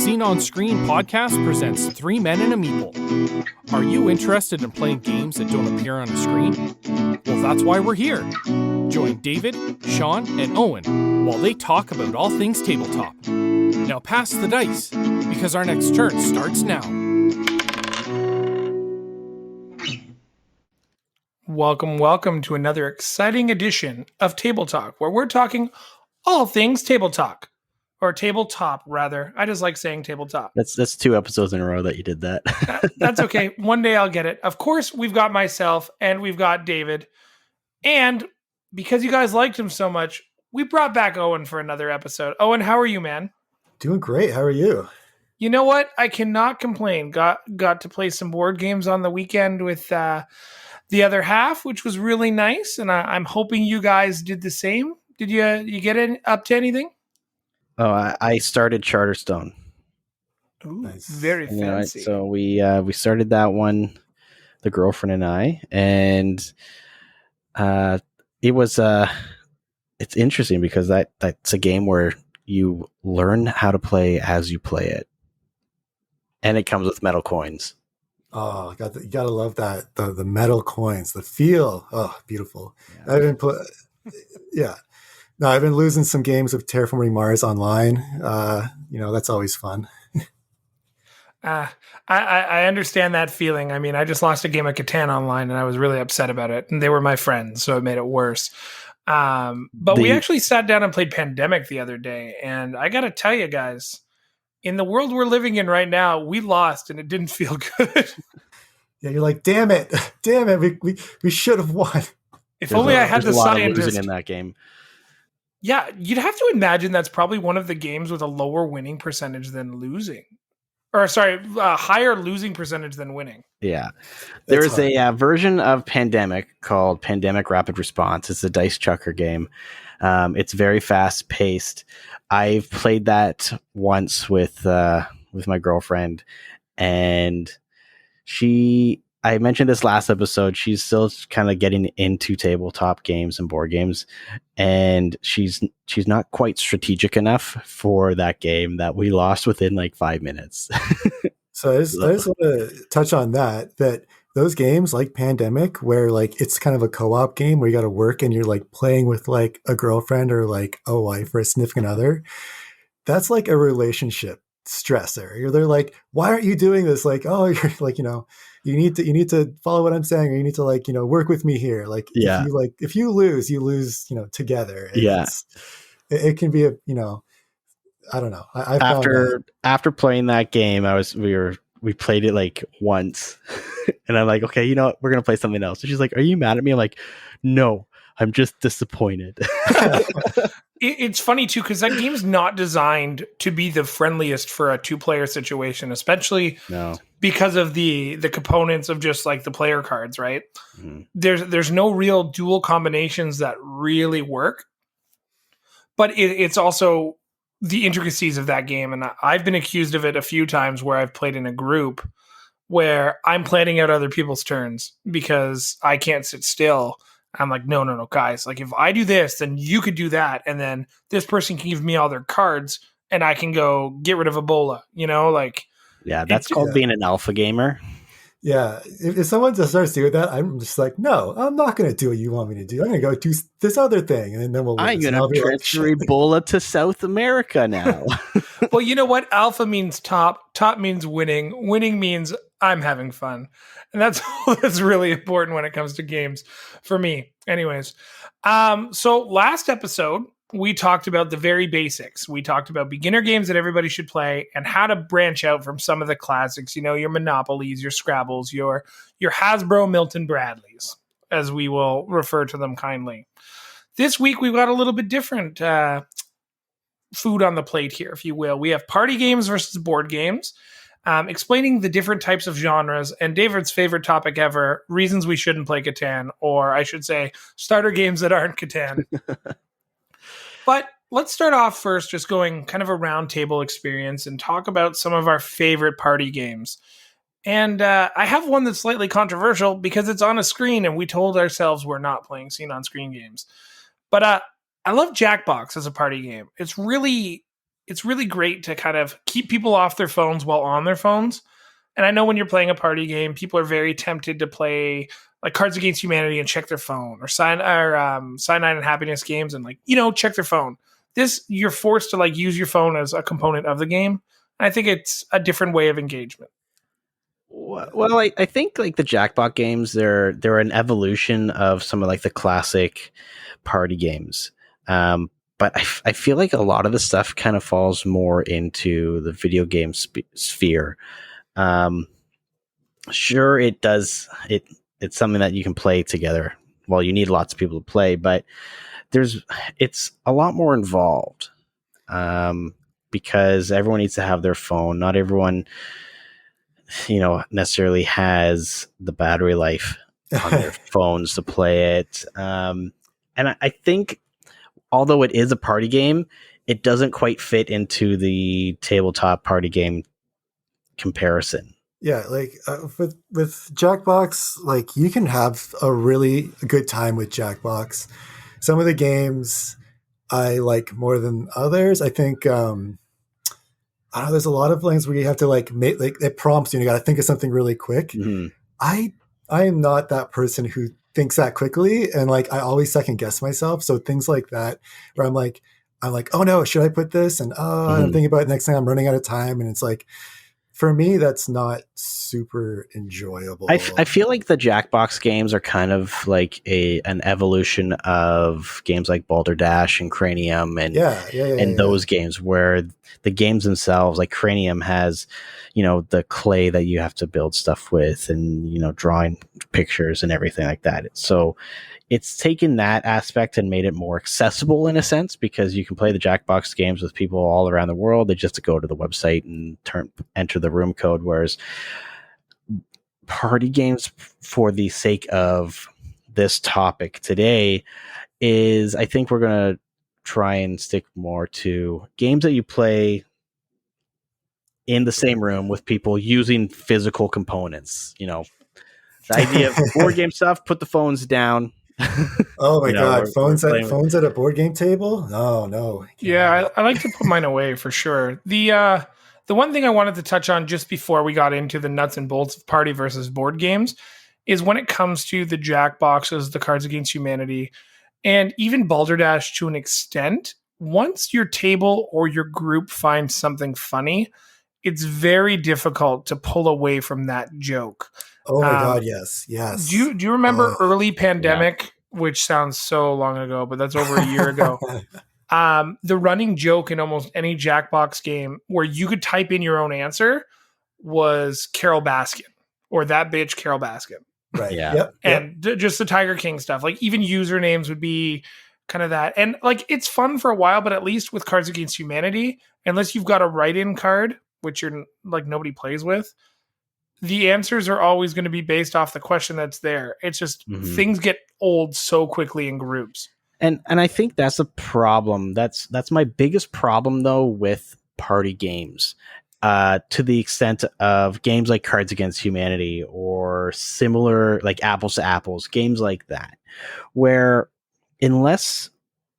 Scene on Screen podcast presents Three Men and a Meeple. Are you interested in playing games that don't appear on a screen? Well, that's why we're here. Join David, Sean, and Owen while they talk about all things tabletop. Now pass the dice, because our next turn starts now. Welcome to another exciting edition of Table Talk, where we're talking all things table talk. Or tabletop, rather. I just like saying tabletop. That's 2 episodes in a row that you did that. That's okay. One day I'll get it. Of course, we've got myself and we've got David. And because you guys liked him so much, we brought back Owen for another episode. Owen, how are you, man? Doing great. How are you? You know what? I cannot complain. Got to play some board games on the weekend with the other half, which was really nice. And I'm hoping you guys did the same. Did you get up to anything? Oh, I started Charterstone. Ooh, Nice. Very fancy. So we started that one, the girlfriend and I, and it was it's interesting because that's a game where you learn how to play as you play it, and it comes with metal coins. Oh, you gotta love that the metal coins, the feel. Oh, beautiful. Yeah. No, I've been losing some games of Terraforming Mars online. That's always fun. I understand that feeling. I mean, I just lost a game of Catan online and I was really upset about it. And they were my friends, so it made it worse. But we actually sat down and played Pandemic the other day. And I got to tell you guys, in the world we're living in right now, we lost and it didn't feel good. Yeah, you're like, damn it. We should have won. If only I had the scientist in that game. Yeah, you'd have to imagine that's probably one of the games with a lower winning percentage than losing. Or sorry, higher losing percentage than winning. Yeah. There is a version of Pandemic called Pandemic Rapid Response. It's a dice chucker game. It's very fast paced. I've played that once with my girlfriend, and I mentioned this last episode, she's still kind of getting into tabletop games and board games, and she's not quite strategic enough for that game that we lost within like 5 minutes. So I just want to touch on that those games like Pandemic, where like it's kind of a co-op game where you got to work and you're like playing with like a girlfriend or like a wife or a significant other, that's like a relationship stressor. They're like, why aren't you doing this? Like, oh, you're like, you need to follow what I'm saying, or you need to work with me here. Like, yeah. if you lose, together. And yeah. It can be I don't know. After playing that game, we played it like once and I'm like, okay, you know what? We're going to play something else. So she's like, are you mad at me? I'm like, no, I'm just disappointed. It's funny too, because that game's not designed to be the friendliest for a 2-player situation, especially because of the components of just like the player cards, right? Mm-hmm. There's no real dual combinations that really work, but it's also the intricacies of that game. And I've been accused of it a few times where I've played in a group where I'm planning out other people's turns because I can't sit still. I'm like, no, guys. Like, if I do this, then you could do that, and then this person can give me all their cards, and I can go get rid of Ebola. Yeah, that's called being an alpha gamer. Yeah, if someone just starts doing that, I'm just like, no, I'm not going to do what you want me to do. I'm going to go do this other thing, and then we'll. I'm going to transfer Ebola to South America now. Well, you know what? Alpha means top. Top means winning. Winning means I'm having fun. And that's really important when it comes to games for me. Anyways, so last episode, we talked about the very basics. We talked about beginner games that everybody should play and how to branch out from some of the classics, your Monopolies, your Scrabbles, your Hasbro Milton Bradleys, as we will refer to them kindly. This week, we've got a little bit different food on the plate here, if you will. We have party games versus board games. Explaining the different types of genres, and David's favorite topic ever, reasons we shouldn't play Catan, or I should say, starter games that aren't Catan. But let's start off first just going kind of a round table experience and talk about some of our favorite party games. And I have one that's slightly controversial because it's on a screen, and we told ourselves we're not playing scene-on-screen games. But I love Jackbox as a party game. It's really it's really great to kind of keep people off their phones while on their phones. And I know when you're playing a party game, people are very tempted to play like Cards Against Humanity and check their phone, or Cyanide and Happiness games and check their phone. This, you're forced to use your phone as a component of the game. I think it's a different way of engagement. Well, I think like the Jackbox games, they're an evolution of some of like the classic party games. But I feel like a lot of the stuff kind of falls more into the video game sphere. Sure, it does. It's something that you can play together. Well, you need lots of people to play, but it's a lot more involved. Because everyone needs to have their phone. Not everyone, necessarily has the battery life on their phones to play it. And I think, although it is a party game, it doesn't quite fit into the tabletop party game comparison. Yeah, with Jackbox, you can have a really good time with Jackbox. Some of the games I like more than others. I think I don't know, there's a lot of things where you have to make it prompts you. You got to think of something really quick. Mm-hmm. I am not that person who thinks that quickly, and I always second guess myself. So things like that, where I'm like, oh no, should I put this? And I'm thinking about it. Next thing I'm running out of time, and it's for me, that's not super enjoyable. I feel like the Jackbox games are kind of like an evolution of games like Balderdash and Cranium and those games, where the games themselves, like Cranium has, the clay that you have to build stuff with, and drawing pictures and everything like that. So it's taken that aspect and made it more accessible in a sense, because you can play the Jackbox games with people all around the world. They just go to the website and enter the room code. Whereas party games, for the sake of this topic today, is, I think we're going to try and stick more to games that you play in the same room with people using physical components. The idea of board game stuff, put the phones down. Oh my God! Phones at a board game table? Oh no! Yeah, I like to put mine away for sure. The one thing I wanted to touch on just before we got into the nuts and bolts of party versus board games is when it comes to the Jackboxes, the Cards Against Humanity, and even Balderdash to an extent. Once your table or your group finds something funny, it's very difficult to pull away from that joke. Oh my God, yes. Do you remember early pandemic, which sounds so long ago, but that's over a year ago. The running joke in almost any Jackbox game where you could type in your own answer was Carol Baskin, or that bitch Carol Baskin. Right. Yeah. Yep. And just the Tiger King stuff. Even usernames would be kind of that. And it's fun for a while, but at least with Cards Against Humanity, unless you've got a write-in card, which you're nobody plays with, the answers are always going to be based off the question that's there. It's just things get old so quickly in groups. And I think that's a problem. That's my biggest problem though with party games. To the extent of games like Cards Against Humanity or similar, like Apples to Apples, games like that, where unless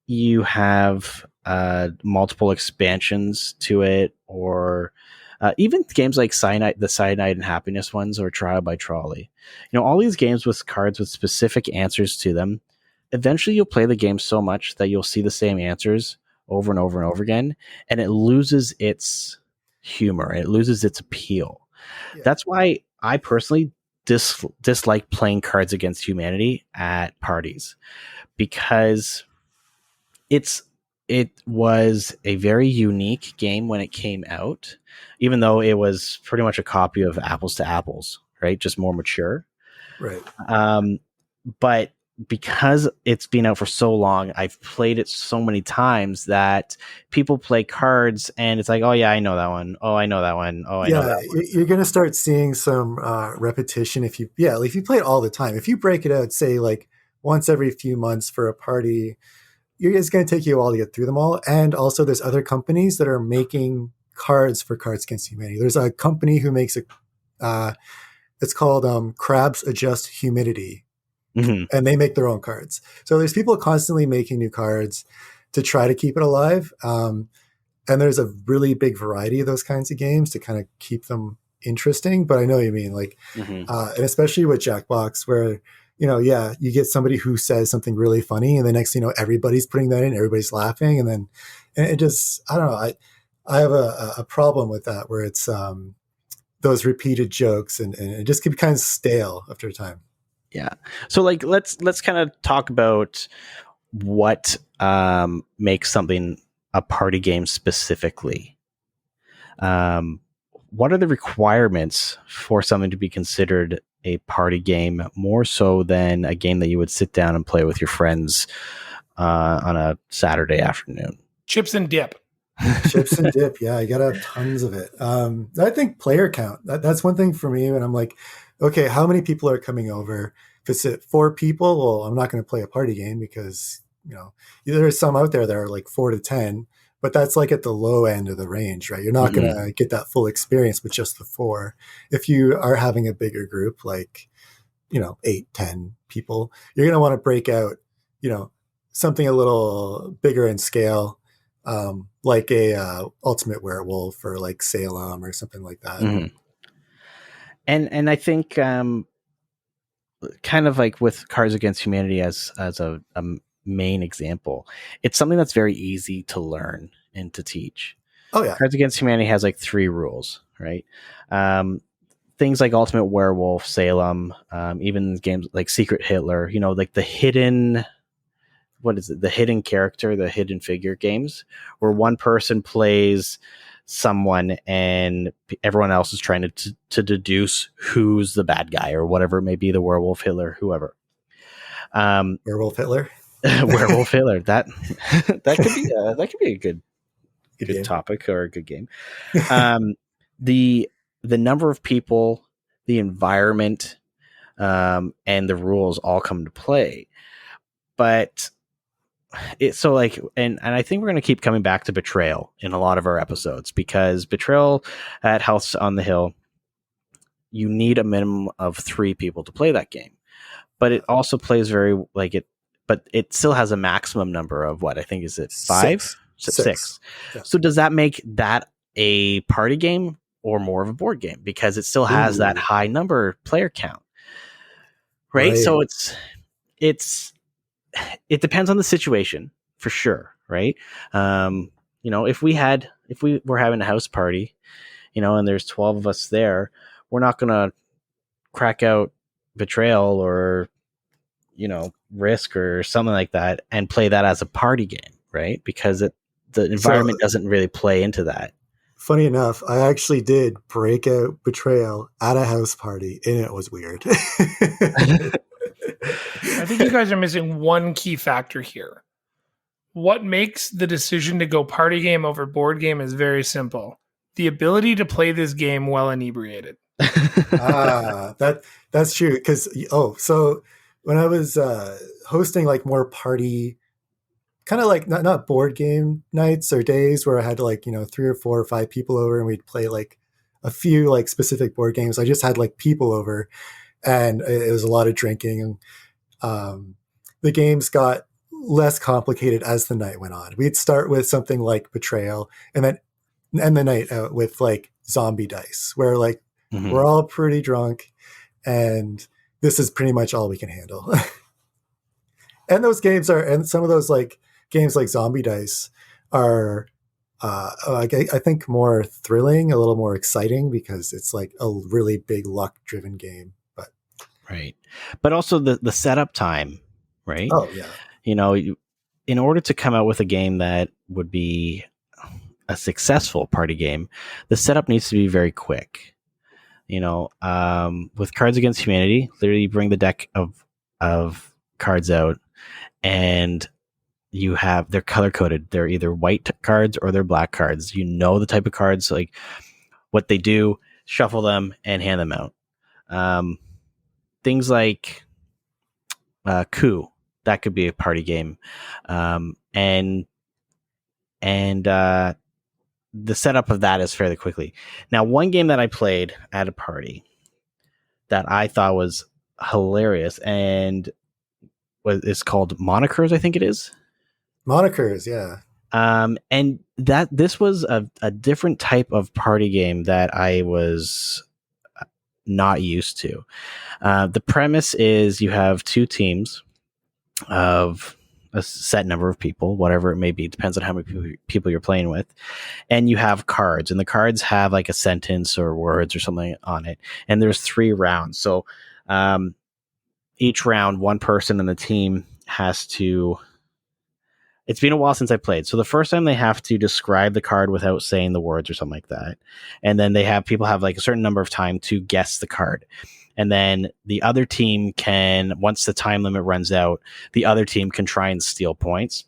you have multiple expansions to it, or even games like the Cyanide and Happiness ones, or Trial by Trolley, all these games with cards with specific answers to them, eventually you'll play the game so much that you'll see the same answers over and over and over again, and it loses its humor, it loses its appeal. Yeah. That's why I personally dislike playing Cards Against Humanity at parties, because it was a very unique game when it came out, even though it was pretty much a copy of Apples to Apples, right? Just more mature. Right. But because it's been out for so long, I've played it so many times that people play cards and it's like, oh yeah, I know that one. Oh, I know that one. Oh, I know that one. You're going to start seeing some repetition if you play it all the time. If you break it out, say once every few months for a party, it's going to take you a while to get through them all. And also there's other companies that are making cards for Cards Against Humanity. There's a company who makes it's called Crabs Adjust Humidity. Mm-hmm. And they make their own cards. So there's people constantly making new cards to try to keep it alive. and there's a really big variety of those kinds of games to kind of keep them interesting. But I know what you mean, like, Mm-hmm. and especially with Jackbox, where you get somebody who says something really funny, and the next thing you know, everybody's putting that in, everybody's laughing, and it just, I don't know, I have a problem with that, where it's those repeated jokes, and it just can be kind of stale after a time. Yeah. So like let's kind of talk about what makes something a party game specifically. What are the requirements for something to be considered a party game, more so than a game that you would sit down and play with your friends on a Saturday afternoon? Chips and dip. Chips and dip, yeah, you gotta have tons of it. I think player count, that's one thing for me when I'm like, okay, how many people are coming over? If it's at 4 people, well, I'm not going to play a party game, because there's some out there that are like 4 to 10, but that's like at the low end of the range, right? You're not going to get that full experience with just the 4. If you are having a bigger group, like 8, 10 people, you're going to want to break out something a little bigger in scale, like a Ultimate Werewolf, or like Salem, or something like that. Mm-hmm. And I think kind of like with Cards Against Humanity as a main example, it's something that's very easy to learn and to teach. Oh yeah. Cards Against Humanity has like 3 rules, right? Things like Ultimate Werewolf, Salem, even games like Secret Hitler, like the hidden, what is it? The hidden character, the hidden figure games, where one person plays someone and everyone else is trying to deduce who's the bad guy, or whatever it may be, the werewolf, Hitler, whoever. Werewolf Hitler. Werewolf Hitler. That could be a good topic, or a good game. The number of people, the environment, and the rules all come to play. But it's so like, and I think we're going to keep coming back to Betrayal in a lot of our episodes, because Betrayal at House on the Hill, you need a minimum of 3 people to play that game. But it also plays very like it, but it still has a maximum number of, what I think, is it 5? 6. Yeah. So does that make that a party game or more of a board game, because it still has that high number player count, right? So it depends on the situation, for sure, right? If we were having a house party, and there's 12 of us there, we're not gonna crack out Betrayal or Risk or something like that and play that as a party game, right? Because the environment doesn't really play into that. Funny enough, I actually did break out Betrayal at a house party, and it was weird. I think you guys are missing one key factor here. What makes the decision to go party game over board game is very simple: the ability to play this game while inebriated. That's true. Because so when I was hosting like more party, kind of like not board game nights or days where I had like 3 or 4 or 5 people over, and we'd play like a few like specific board games. I just had like people over, and it was a lot of drinking, and the games got less complicated as the night went on. We'd start with something like Betrayal, and then end the night out with like zombie dice, where like we're all pretty drunk, and this is pretty much all we can handle. And those games and some of those like games like zombie dice are I think more thrilling, a little more exciting, because it's like a really big luck driven game. But right, but also the setup time, right? Oh yeah. In order to come out with a game that would be a successful party game, the setup needs to be very quick. With Cards Against Humanity, literally you bring the deck of cards out, and they're color coded. They're either white cards or they're black cards. The type of cards, like what they do, shuffle them and hand them out. Things like Coup, that could be a party game. And the setup of that is fairly quickly. Now, one game that I played at a party that I thought was hilarious, and it's called Monikers, I think it is. Monikers, yeah. And that this was a different type of party game that I was not used to. The premise is you have two teams of a set number of people, whatever it may be, depends on how many people you're playing with. And you have cards, and the cards have like a sentence or words or something on it. And there's 3 rounds. So each round, one person on the team has to. It's been a while since I played. So the first time they have to describe the card without saying the words or something like that. And then people have like a certain number of time to guess the card. And then the other team can, once the time limit runs out, the other team can try and steal points.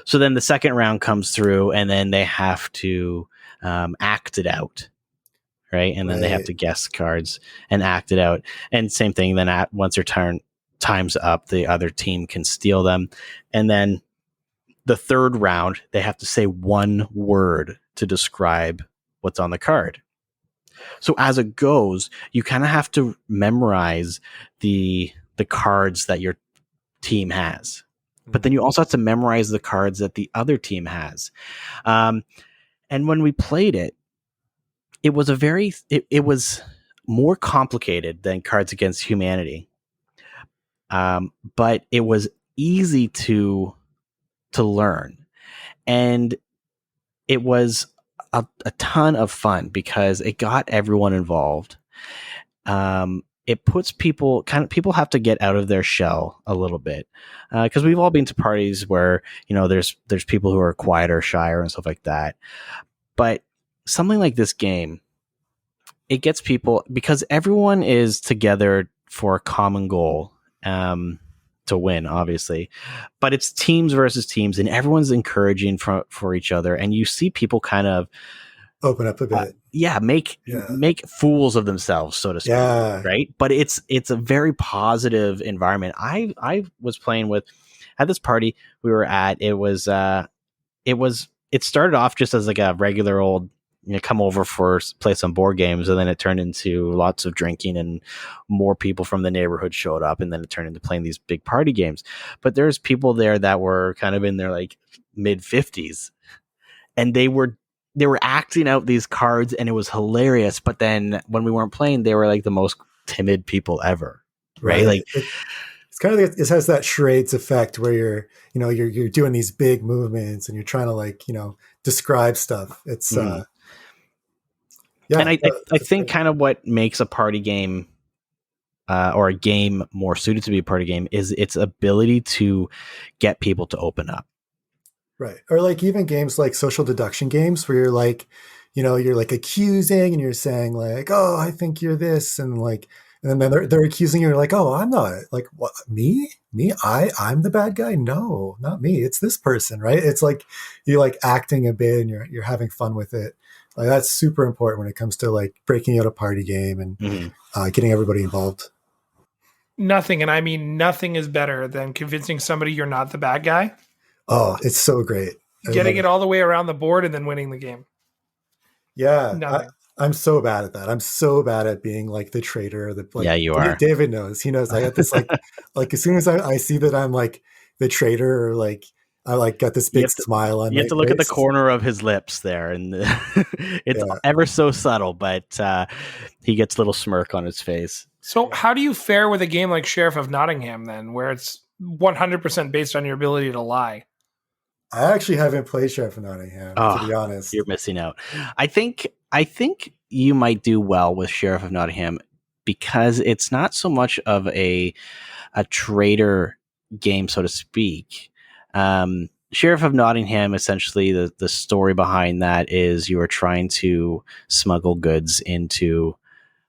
So then the second round comes through, and then they have to act it out. Right. And then they have to guess cards and act it out. And same thing. Then once their time's up, the other team can steal them. And then the third round, they have to say one word to describe what's on the card. So as it goes, you kind of have to memorize the cards that your team has. But then you also have to memorize the cards that the other team has. And when we played it, it was it was more complicated than Cards Against Humanity. But it was easy to learn. And it was a ton of fun because it got everyone involved. It puts people have to get out of their shell a little bit. Because we've all been to parties where, there's people who are quieter, shyer and stuff like that. But something like this game, it gets people, because everyone is together for a common goal. To win, obviously, but it's teams versus teams, and everyone's encouraging for each other, and you see people kind of open up a bit, make fools of themselves, so to speak, right? But it's a very positive environment. I was playing at this party we were at. It started off just as like a regular old, come over play some board games, and then it turned into lots of drinking, and more people from the neighborhood showed up, and then it turned into playing these big party games. But there's people there that were kind of in their like mid 50s, and they were acting out these cards, and it was hilarious. But then when we weren't playing, they were like the most timid people ever, right? Like it's kind of like, it has that charades effect where you're doing these big movements and you're trying to describe stuff. It's and I think kind of what makes a party game or a game more suited to be a party game is its ability to get people to open up. Right. Or like even games like social deduction games where you're like, you're like accusing and you're saying like, oh, I think you're this. And then they're accusing you. You're like, oh, I'm not. Like, what? Me? I'm the bad guy? No, not me. It's this person, right? It's like you're like acting a bit and you're having fun with it. Like that's super important when it comes to like breaking out a party game and getting everybody involved. Nothing, and I mean nothing is better than convincing somebody you're not the bad guy. Oh, it's so great. Getting it all the way around the board and then winning the game. Yeah. I'm so bad at that. I'm so bad at being like the traitor. Yeah, you are. David knows. He knows. I got this like as soon as I see that I'm like the traitor, or like I like got this big smile on. You have to look at the corner of his lips there, and it's ever so subtle, but he gets a little smirk on his face. So how do you fare with a game like Sheriff of Nottingham then, where it's 100% based on your ability to lie? I actually haven't played Sheriff of Nottingham, to be honest. You're missing out. I think you might do well with Sheriff of Nottingham because it's not so much of a traitor game, so to speak. Sheriff of Nottingham, essentially the story behind that is you are trying to smuggle goods into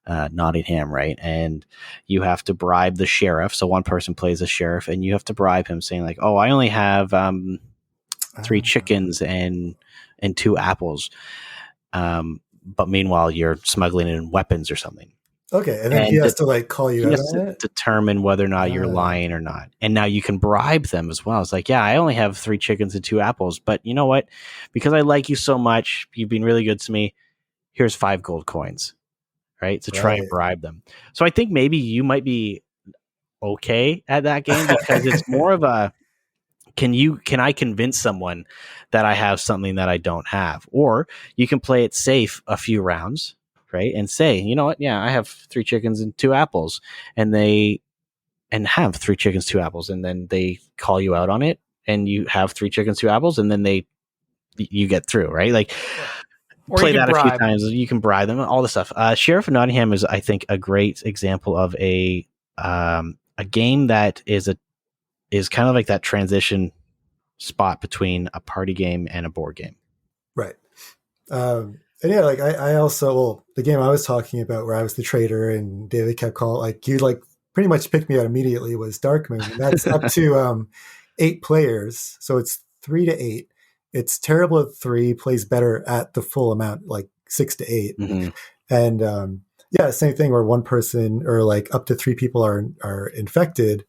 Nottingham, right? And you have to bribe the sheriff. So one person plays a sheriff, and you have to bribe him, saying like, "Oh, I only have 3 chickens and 2 apples." But meanwhile, you're smuggling in weapons or something. Okay, and then he has to like call you out on it? Determine whether or not you're lying or not. And now you can bribe them as well. It's like, yeah, I only have 3 chickens and 2 apples, but you know what? Because I like you so much, you've been really good to me. Here's 5 gold coins, right? To try and bribe them. So I think maybe you might be okay at that game because it's more of a can I convince someone that I have something that I don't have? Or you can play it safe a few rounds, right? And say, you know what? Yeah, I have 3 chickens and 2 apples, and have 3 chickens, 2 apples, and then they call you out on it, and you have 3 chickens, 2 apples, and then you get through, right? Like, Or play you can that a few bribe. times. You can bribe them, all the stuff. Sheriff of Nottingham is, I think, a great example of a game that is kind of like that transition spot between a party game and a board game. Right. And yeah, like I also, well, the game I was talking about where I was the trader and David kept calling, like, you like pretty much picked me out immediately, was Dark Moon. And that's up to 8 players. So it's 3 to 8. It's terrible at 3, plays better at the full amount, like 6 to 8. Mm-hmm. And yeah, same thing where one person or like up to 3 people are infected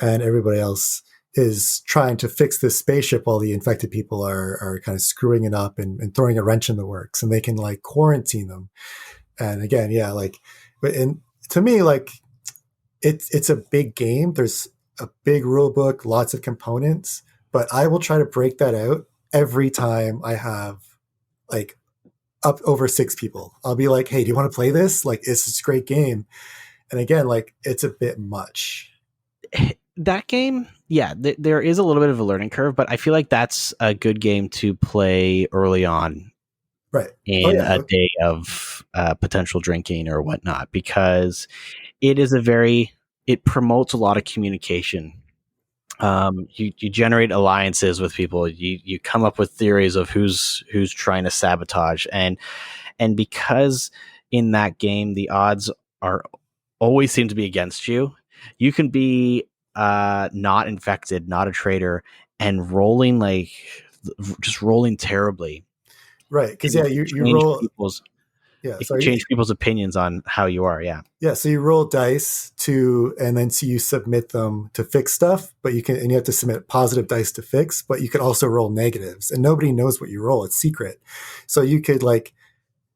and everybody else is trying to fix this spaceship while the infected people are kind of screwing it up and throwing a wrench in the works, and they can like quarantine them. And again, yeah, like, but to me, like, it's a big game. There's a big rule book, lots of components, but I will try to break that out every time I have like up over 6 people. I'll be like, hey, do you want to play this? Like, it's a great game. And again, like, it's a bit much. That game, yeah, there is a little bit of a learning curve, but I feel like that's a good game to play early on, right, in a day of potential drinking or whatnot, because it promotes a lot of communication. You generate alliances with people. You come up with theories of who's trying to sabotage, and because in that game the odds are always seem to be against you. You can be not infected, not a traitor, and rolling just rolling terribly. Right, because yeah, you roll people's yeah, it can change people's opinions on how you are. Yeah. Yeah, so you roll dice and then so you submit them to fix stuff, but and you have to submit positive dice to fix, but you could also roll negatives, and nobody knows what you roll. It's secret. So you could like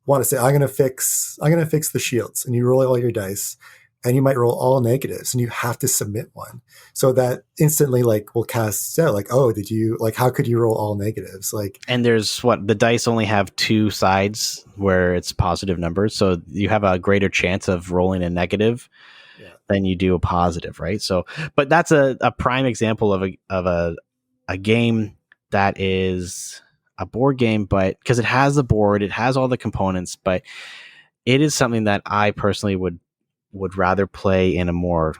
want to say, I'm gonna fix the shields, and you roll all your dice, and you might roll all negatives, and you have to submit one. So that instantly like will cast out like, oh, did you like, how could you roll all negatives? Like, and there's the dice only have 2 sides where it's positive numbers, so you have a greater chance of rolling a negative than you do a positive, right? So, but that's a prime example of a game that is a board game, but because it has the board, it has all the components, but it is something that I personally would rather play in a more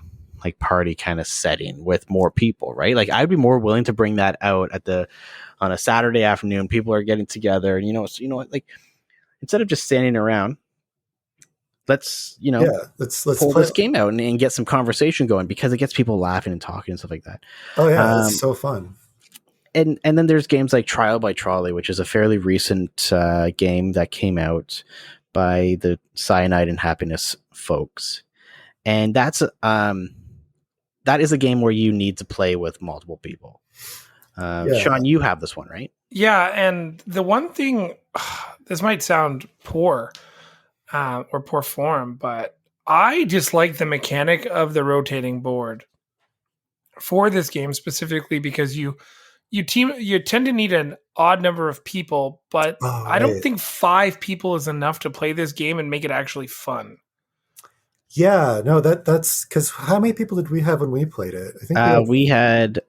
like party kind of setting with more people, right? Like, I'd be more willing to bring that out on a Saturday afternoon. People are getting together, and you know what, like, instead of just standing around, let's pull this game out and get some conversation going, because it gets people laughing and talking and stuff like that. Oh yeah, it's so fun. And then there's games like Trial by Trolley, which is a fairly recent game that came out by the Cyanide and Happiness folks, and that is a game where you need to play with multiple people. Sean, you have this one, right? Yeah, and the one thing, this might sound poor or poor form, but I just like the mechanic of the rotating board for this game specifically, because you tend to need an odd number of people, but I don't think 5 people is enough to play this game and make it actually fun. Yeah, no, that's because how many people did we have when we played it? I think we had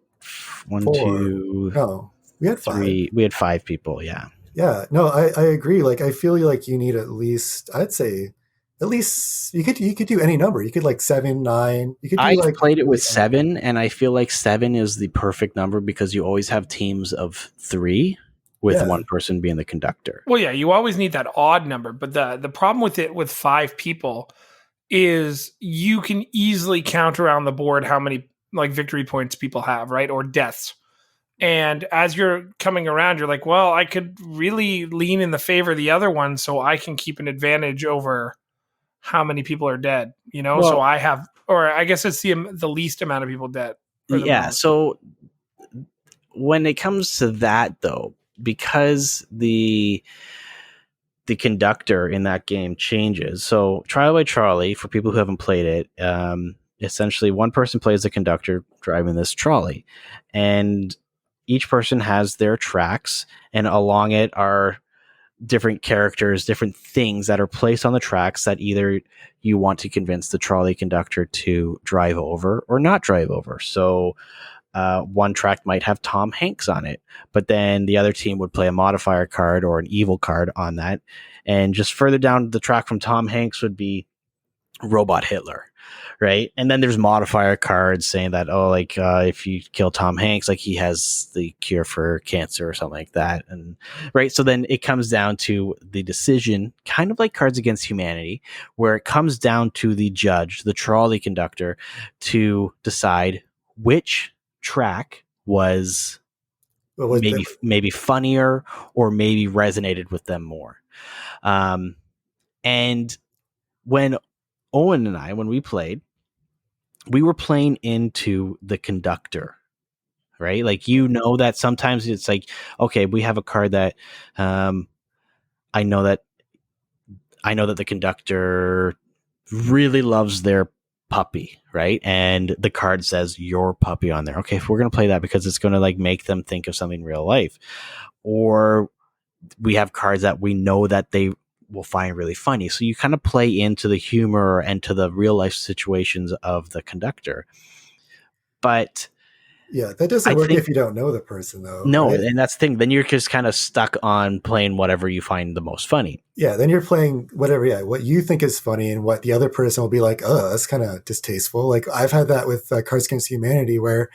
1, 4. 2. No, we had 5. 3. We had 5 people. Yeah. Yeah, no, I agree. Like, I feel like you need at least, I'd say, at least you could do any number. You could like 7, 9. You could. Do I played it with 7, and I feel like 7 is the perfect number because you always have teams of 3 with one person being the conductor. Well, yeah, you always need that odd number, but the problem with it with 5 people is you can easily count around the board how many like victory points people have, right? Or deaths. And as you're coming around, you're like, well, I could really lean in the favor of the other one so I can keep an advantage over how many people are dead, you know? Well, so I have, or I guess it's the least amount of people dead. Yeah. So when it comes to that though, because the conductor in that game changes. So Trial by Trolley, for people who haven't played it, essentially one person plays the conductor driving this trolley, and each person has their tracks, and along it are different characters, different things that are placed on the tracks that either you want to convince the trolley conductor to drive over or not drive over. So one track might have Tom Hanks on it, but then the other team would play a modifier card or an evil card on that. And just further down the track from Tom Hanks would be Robot Hitler, right? And then there's modifier cards saying that, if you kill Tom Hanks, like he has the cure for cancer or something like that. And right. So then it comes down to the decision, kind of like Cards Against Humanity, where it comes down to the judge, the trolley conductor, to decide which track was maybe funnier or maybe resonated with them more. And when Owen and I, when we played, we were playing into the conductor, right? Like, that sometimes it's like, okay, we have a card that I know that the conductor really loves their puppy, right? And the card says your puppy on there. Okay, if we're going to play that because it's going to like make them think of something real life. Or we have cards that we know that they will find really funny. So you kind of play into the humor and to the real life situations of the conductor. But yeah, that doesn't work if you don't know the person, though. No, right? and that's the thing. Then you're just kind of stuck on playing whatever you find the most funny. Yeah, then you're playing whatever, what you think is funny, and what the other person will be like, oh, that's kind of distasteful. Like, I've had that with Cards Against Humanity, where,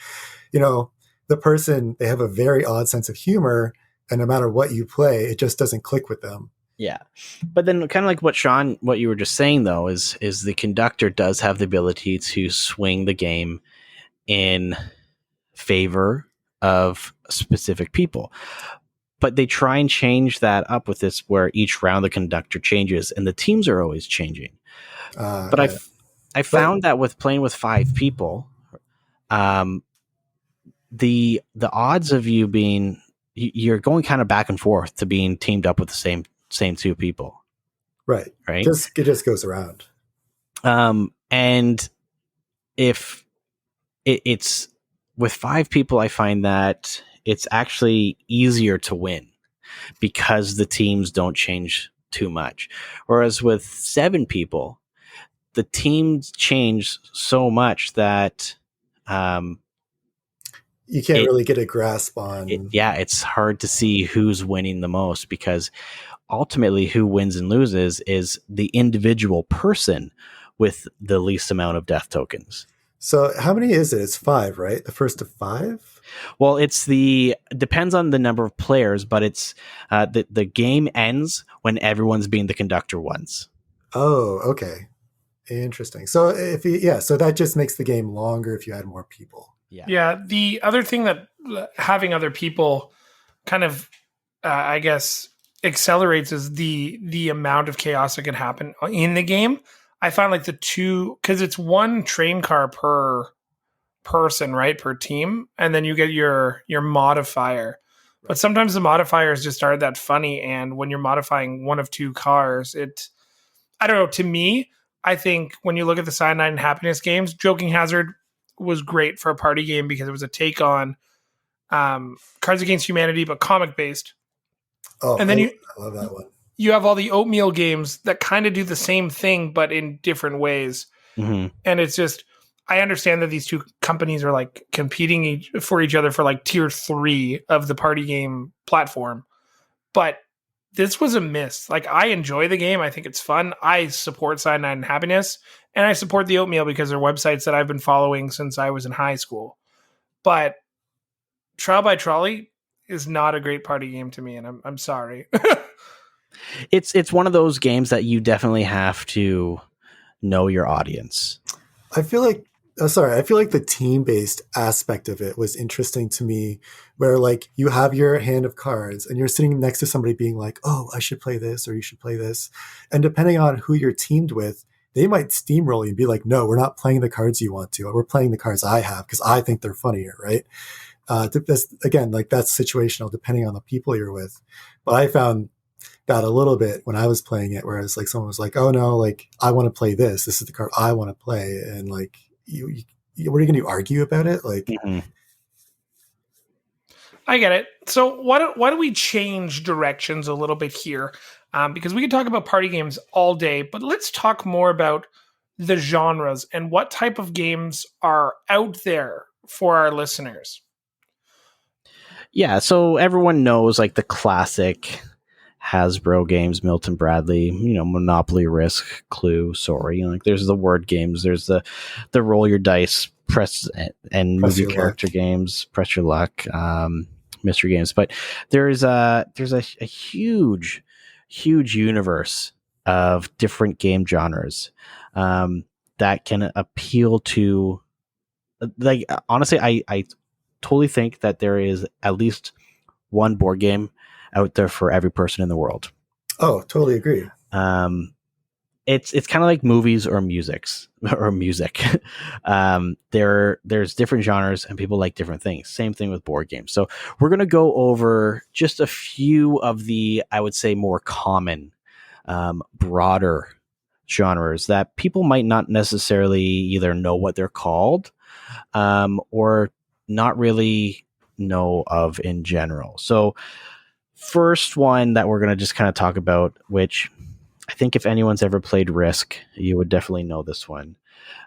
the person, they have a very odd sense of humor, and no matter what you play, it just doesn't click with them. Yeah. But then kind of like what you were just saying, though, is the conductor does have the ability to swing the game in favor of specific people. But they try and change that up with this, where each round the conductor changes and the teams are always changing. But yeah. I found that with playing with 5 people, the odds of you being, you're going kind of back and forth to being teamed up with the same 2 people. Right. Right. It just goes around. And if it's with 5 people, I find that it's actually easier to win because the teams don't change too much. Whereas with 7 people, the teams change so much that you can't really get a grasp on. It's hard to see who's winning the most, because ultimately who wins and loses is the individual person with the least amount of death tokens. So how many is it? It's 5, right? The first of 5? Well, depends on the number of players, but it's the game ends when everyone's being the conductor once. Oh, okay. Interesting. So so that just makes the game longer if you add more people. Yeah. The other thing that having other people kind of, I guess, accelerates is the amount of chaos that can happen in the game. I find like because it's 1 train car per person, right, per team, and then you get your modifier. But sometimes the modifiers just aren't that funny, and when you're modifying 1 of 2 cars, I don't know. To me, I think when you look at the Cyanide and Happiness games, Joking Hazard was great for a party game because it was a take on Cards Against Humanity, but comic based. Oh, and then I love that one. You have all the oatmeal games that kind of do the same thing, but in different ways. Mm-hmm. And it's just, I understand that these 2 companies are like competing for each other for like tier 3 of the party game platform. But this was a miss. Like, I enjoy the game. I think it's fun. I support Cyanide and Happiness, and I support the Oatmeal because they're websites that I've been following since I was in high school. But Trial by Trolley is not a great party game to me, and I'm sorry. It's one of those games that you definitely have to know your audience. I feel like the team-based aspect of it was interesting to me, where like you have your hand of cards and you're sitting next to somebody being like, oh, I should play this, or you should play this. And depending on who you're teamed with, they might steamroll you and be like, no, we're not playing the cards you want to. We're playing the cards I have because I think they're funnier, right? Again, like that's situational depending on the people you're with. But I found that a little bit when I was playing it, whereas like someone was like, oh no, like I want to play this. This is the card I want to play. And like, what are you going to argue about it? Like, mm-hmm. I get it. So why don't we change directions a little bit here? Because we could talk about party games all day, but let's talk more about the genres and what type of games are out there for our listeners. Yeah, so everyone knows like the classic Hasbro games, Milton Bradley, Monopoly, Risk, Clue, Sorry. Like there's the word games, there's the roll your dice, press and move your character games, press your luck, mystery games. But there's a huge universe of different game genres that can appeal to. Like honestly, I totally think that there is at least one board game out there for every person in the world. Oh, totally agree. It's kind of like movies or music. There's different genres and people like different things. Same thing with board games. So we're going to go over just a few of the, I would say, more common, broader genres that people might not necessarily either know what they're called, or not really know of in general. So first one that we're going to just kind of talk about, which I think if anyone's ever played Risk, you would definitely know this one.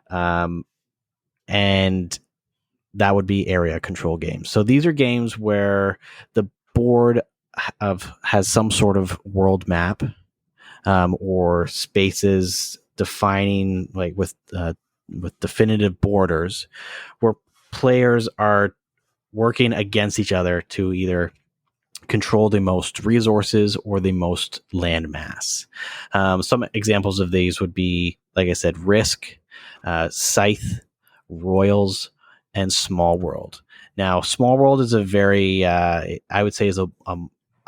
And that would be area control games. So these are games where the board has some sort of world map, or spaces defining like with definitive borders, where players are working against each other to either control the most resources or the most land mass. Some examples of these would be, like I said, Risk, Scythe, Royals, and Small World. Now, Small World is a very, I would say, is a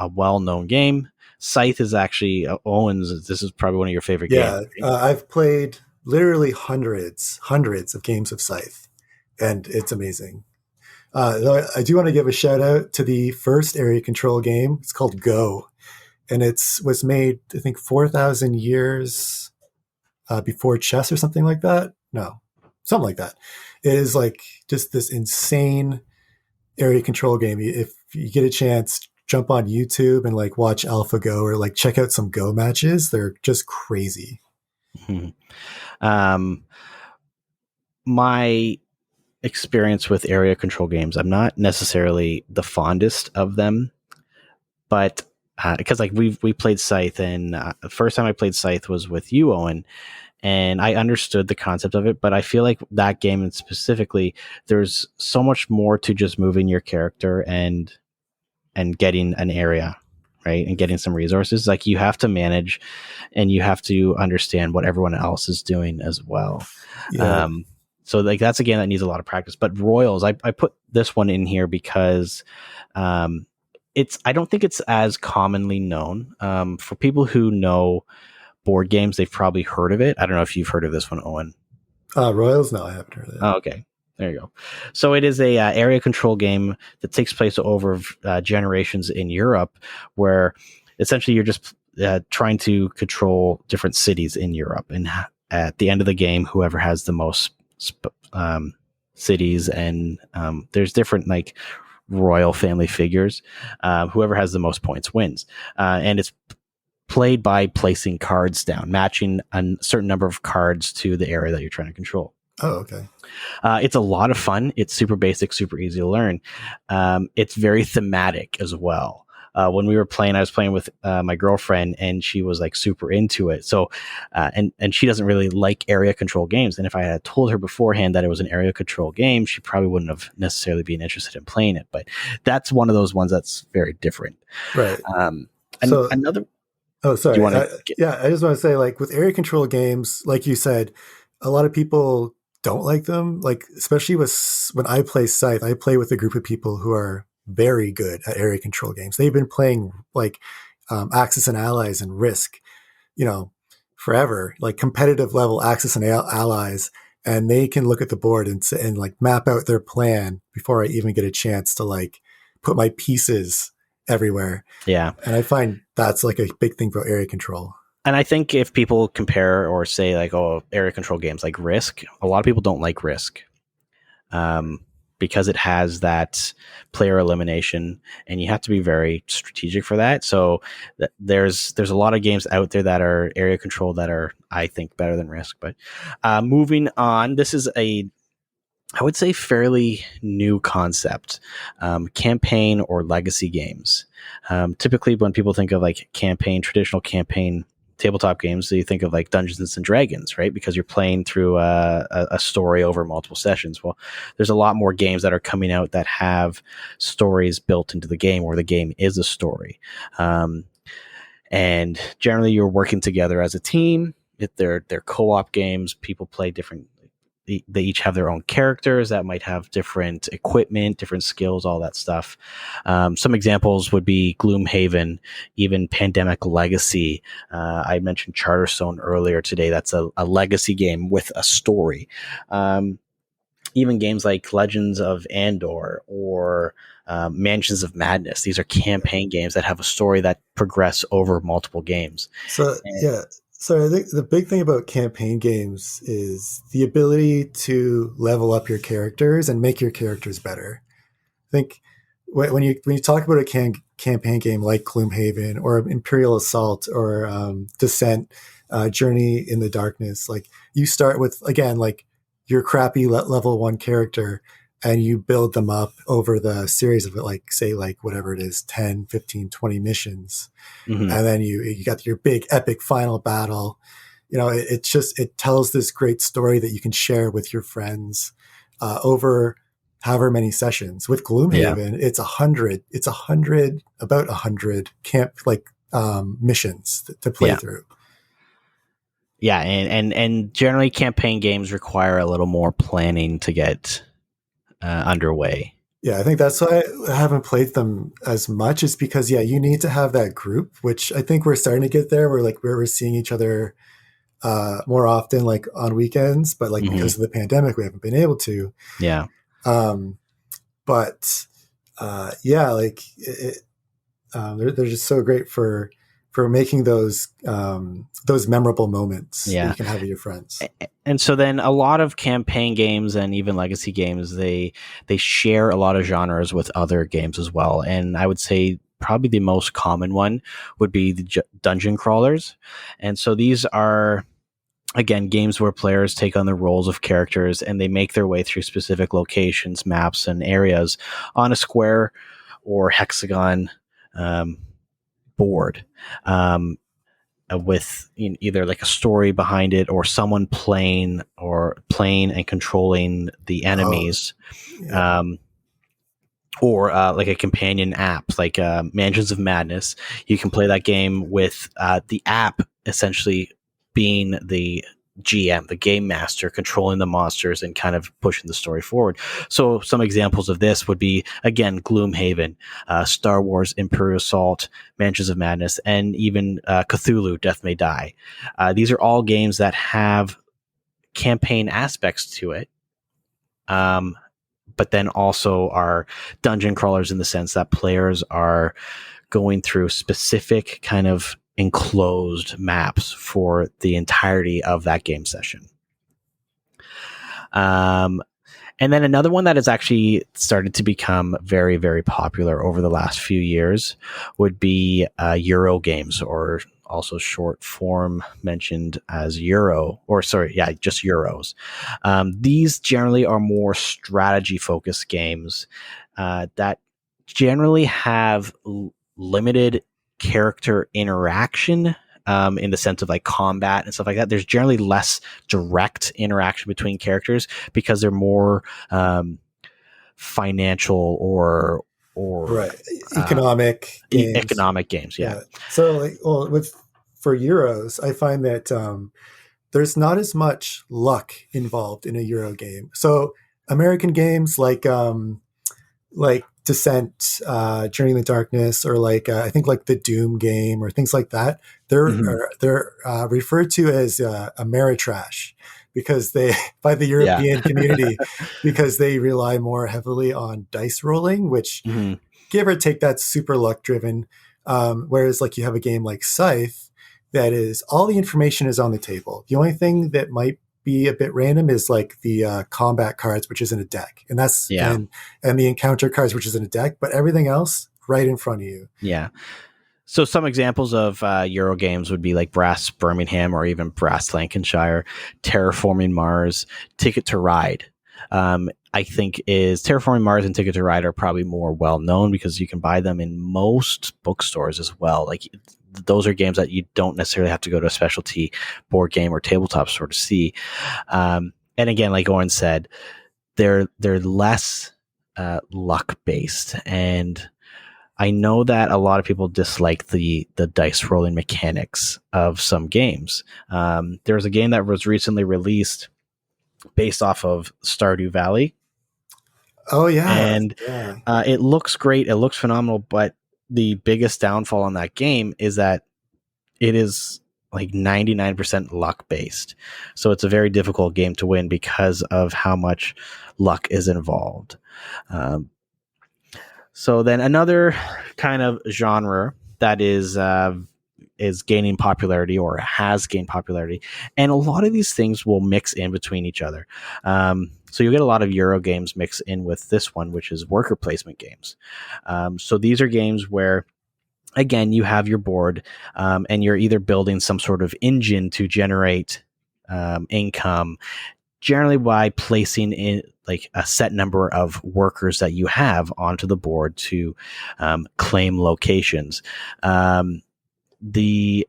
well-known game. Scythe is actually Owen's. This is probably one of your favorite games. Yeah, I've played literally hundreds of games of Scythe, and it's amazing. Though I do want to give a shout out to the first area control game. It's called Go, and was made, I think, 4,000 years before chess or something like that. No, something like that. It is like just this insane area control game. If you get a chance, jump on YouTube and like watch AlphaGo or like check out some Go matches. They're just crazy. My experience with area control games, I'm not necessarily the fondest of them, but because like we played Scythe, and the first time I played Scythe was with you, Owen, and I understood the concept of it, but I feel like that game, and specifically, there's so much more to just moving your character and getting an area, right, and getting some resources. Like you have to manage, and you have to understand what everyone else is doing as well. Yeah. So like that's a game that needs a lot of practice. But Royals, I put this one in here because I don't think it's as commonly known. For people who know board games, they've probably heard of it. I don't know if you've heard of this one, Owen. Royals? No, I haven't heard of it. Oh, okay. There you go. So it is a area control game that takes place over generations in Europe, where essentially you're just trying to control different cities in Europe. And at the end of the game, whoever has the most cities, and there's different like royal family figures, whoever has the most points wins. And it's played by placing cards down, matching a certain number of cards to the area that you're trying to control. Oh, okay. It's a lot of fun. It's super basic, super easy to learn. It's very thematic as well. When we were playing, I was playing with my girlfriend, and she was like super into it. So, and she doesn't really like area control games. And if I had told her beforehand that it was an area control game, she probably wouldn't have necessarily been interested in playing it. But that's one of those ones that's very different. Right. So another. Oh, sorry. I just want to say, like with area control games, like you said, a lot of people don't like them. Like especially when I play Scythe, I play with a group of people who are very good at area control games. They've been playing like Axis and Allies and Risk, forever, like competitive level Axis and Allies, and they can look at the board and like map out their plan before I even get a chance to like put my pieces everywhere. Yeah. And I find that's like a big thing for area control. And I think if people compare or say like, oh, area control games like Risk, a lot of people don't like Risk. because it has that player elimination, and you have to be very strategic for that. So there's a lot of games out there that are area control that are, I think, better than Risk. But moving on, this is I would say fairly new concept, campaign or legacy games. Typically when people think of like traditional campaign tabletop games, you think of like Dungeons and Dragons, right? Because you're playing through a story over multiple sessions. Well, there's a lot more games that are coming out that have stories built into the game, where the game is a story. And generally you're working together as a team. If they're co-op games, people play different. They each have their own characters that might have different equipment, different skills, all that stuff. Some examples would be Gloomhaven, even Pandemic Legacy. I mentioned Charterstone earlier today. That's a legacy game with a story. Even games like Legends of Andor or Mansions of Madness. These are campaign games that have a story that progress over multiple games. So I think the big thing about campaign games is the ability to level up your characters and make your characters better. I think when you talk about a campaign game like Gloomhaven or Imperial Assault or Descent, Journey in the Darkness, like you start with, again, like your crappy level 1 character, and you build them up over the series of, like, say, like whatever it is, 10, 15, 20 missions. Mm-hmm. And then you got your big epic final battle. It tells this great story that you can share with your friends over however many sessions. With Gloomhaven, it's 100 missions to play through. Yeah. And generally campaign games require a little more planning to get underway. Yeah, I think that's why I haven't played them as much, is because, you need to have that group, which I think we're starting to get there, where we're seeing each other more often, like on weekends, but like because of the pandemic, we haven't been able to. Yeah. They're just so great for making those memorable moments that you can have with your friends. And so then a lot of campaign games and even legacy games, they share a lot of genres with other games as well. And I would say probably the most common one would be the dungeon crawlers. And so these are, again, games where players take on the roles of characters and they make their way through specific locations, maps, and areas on a square or hexagon board. With either like a story behind it, or someone playing and controlling the enemies, or like a companion app like Mansions of Madness. You can play that game with the app essentially being the GM, the game master, controlling the monsters and kind of pushing the story forward. So some examples of this would be, again, Gloomhaven, Star Wars Imperial Assault, Mansions of Madness, and even Cthulhu, Death May Die. These are all games that have campaign aspects to it, but then also are dungeon crawlers in the sense that players are going through specific kind of enclosed maps for the entirety of that game session. And then another one that has actually started to become very, very popular over the last few years would be Euro games, or also short form mentioned as just Euros. These generally are more strategy focused games that generally have limited character interaction in the sense of like combat and stuff like that. There's generally less direct interaction between characters because they're more financial or economic games. Economic games, yeah. So for Euros, I find that there's not as much luck involved in a Euro game. So American games like Descent, Journey in the Darkness, or I think like the Doom game or things like that, they're referred to as Ameritrash because by the European community, because they rely more heavily on dice rolling, which give or take, that's super luck driven. Whereas you have a game like Scythe, that is all the information is on the table. The only thing that might be a bit random is like the combat cards, which is in a deck, and that's Yeah. and the encounter cards, which is in a deck, but everything else right in front of you. Yeah. So some examples of Euro games would be like Brass Birmingham or even Brass Lancashire, Terraforming Mars, Ticket to Ride. I think is Terraforming Mars and Ticket to Ride are probably more well known because you can buy them in most bookstores as well. Like those are games that you don't necessarily have to go to a specialty board game or tabletop store to see. And again, like Owen said, they're less luck based, and I know that a lot of people dislike the dice rolling mechanics of some games. There was a game that was recently released based off of Stardew Valley. Oh yeah, And yeah. It looks great. It looks phenomenal. But the biggest downfall on that game is that it is like 99% luck based. So it's a very difficult game to win because of how much luck is involved. So then another kind of genre that is gaining popularity or has gained popularity, and a lot of these things will mix in between each other. So you'll get a lot of Euro games mix in with this one, which is worker placement games. So these are games where, again, you have your board and you're either building some sort of engine to generate income, generally by placing in like a set number of workers that you have onto the board to claim locations. The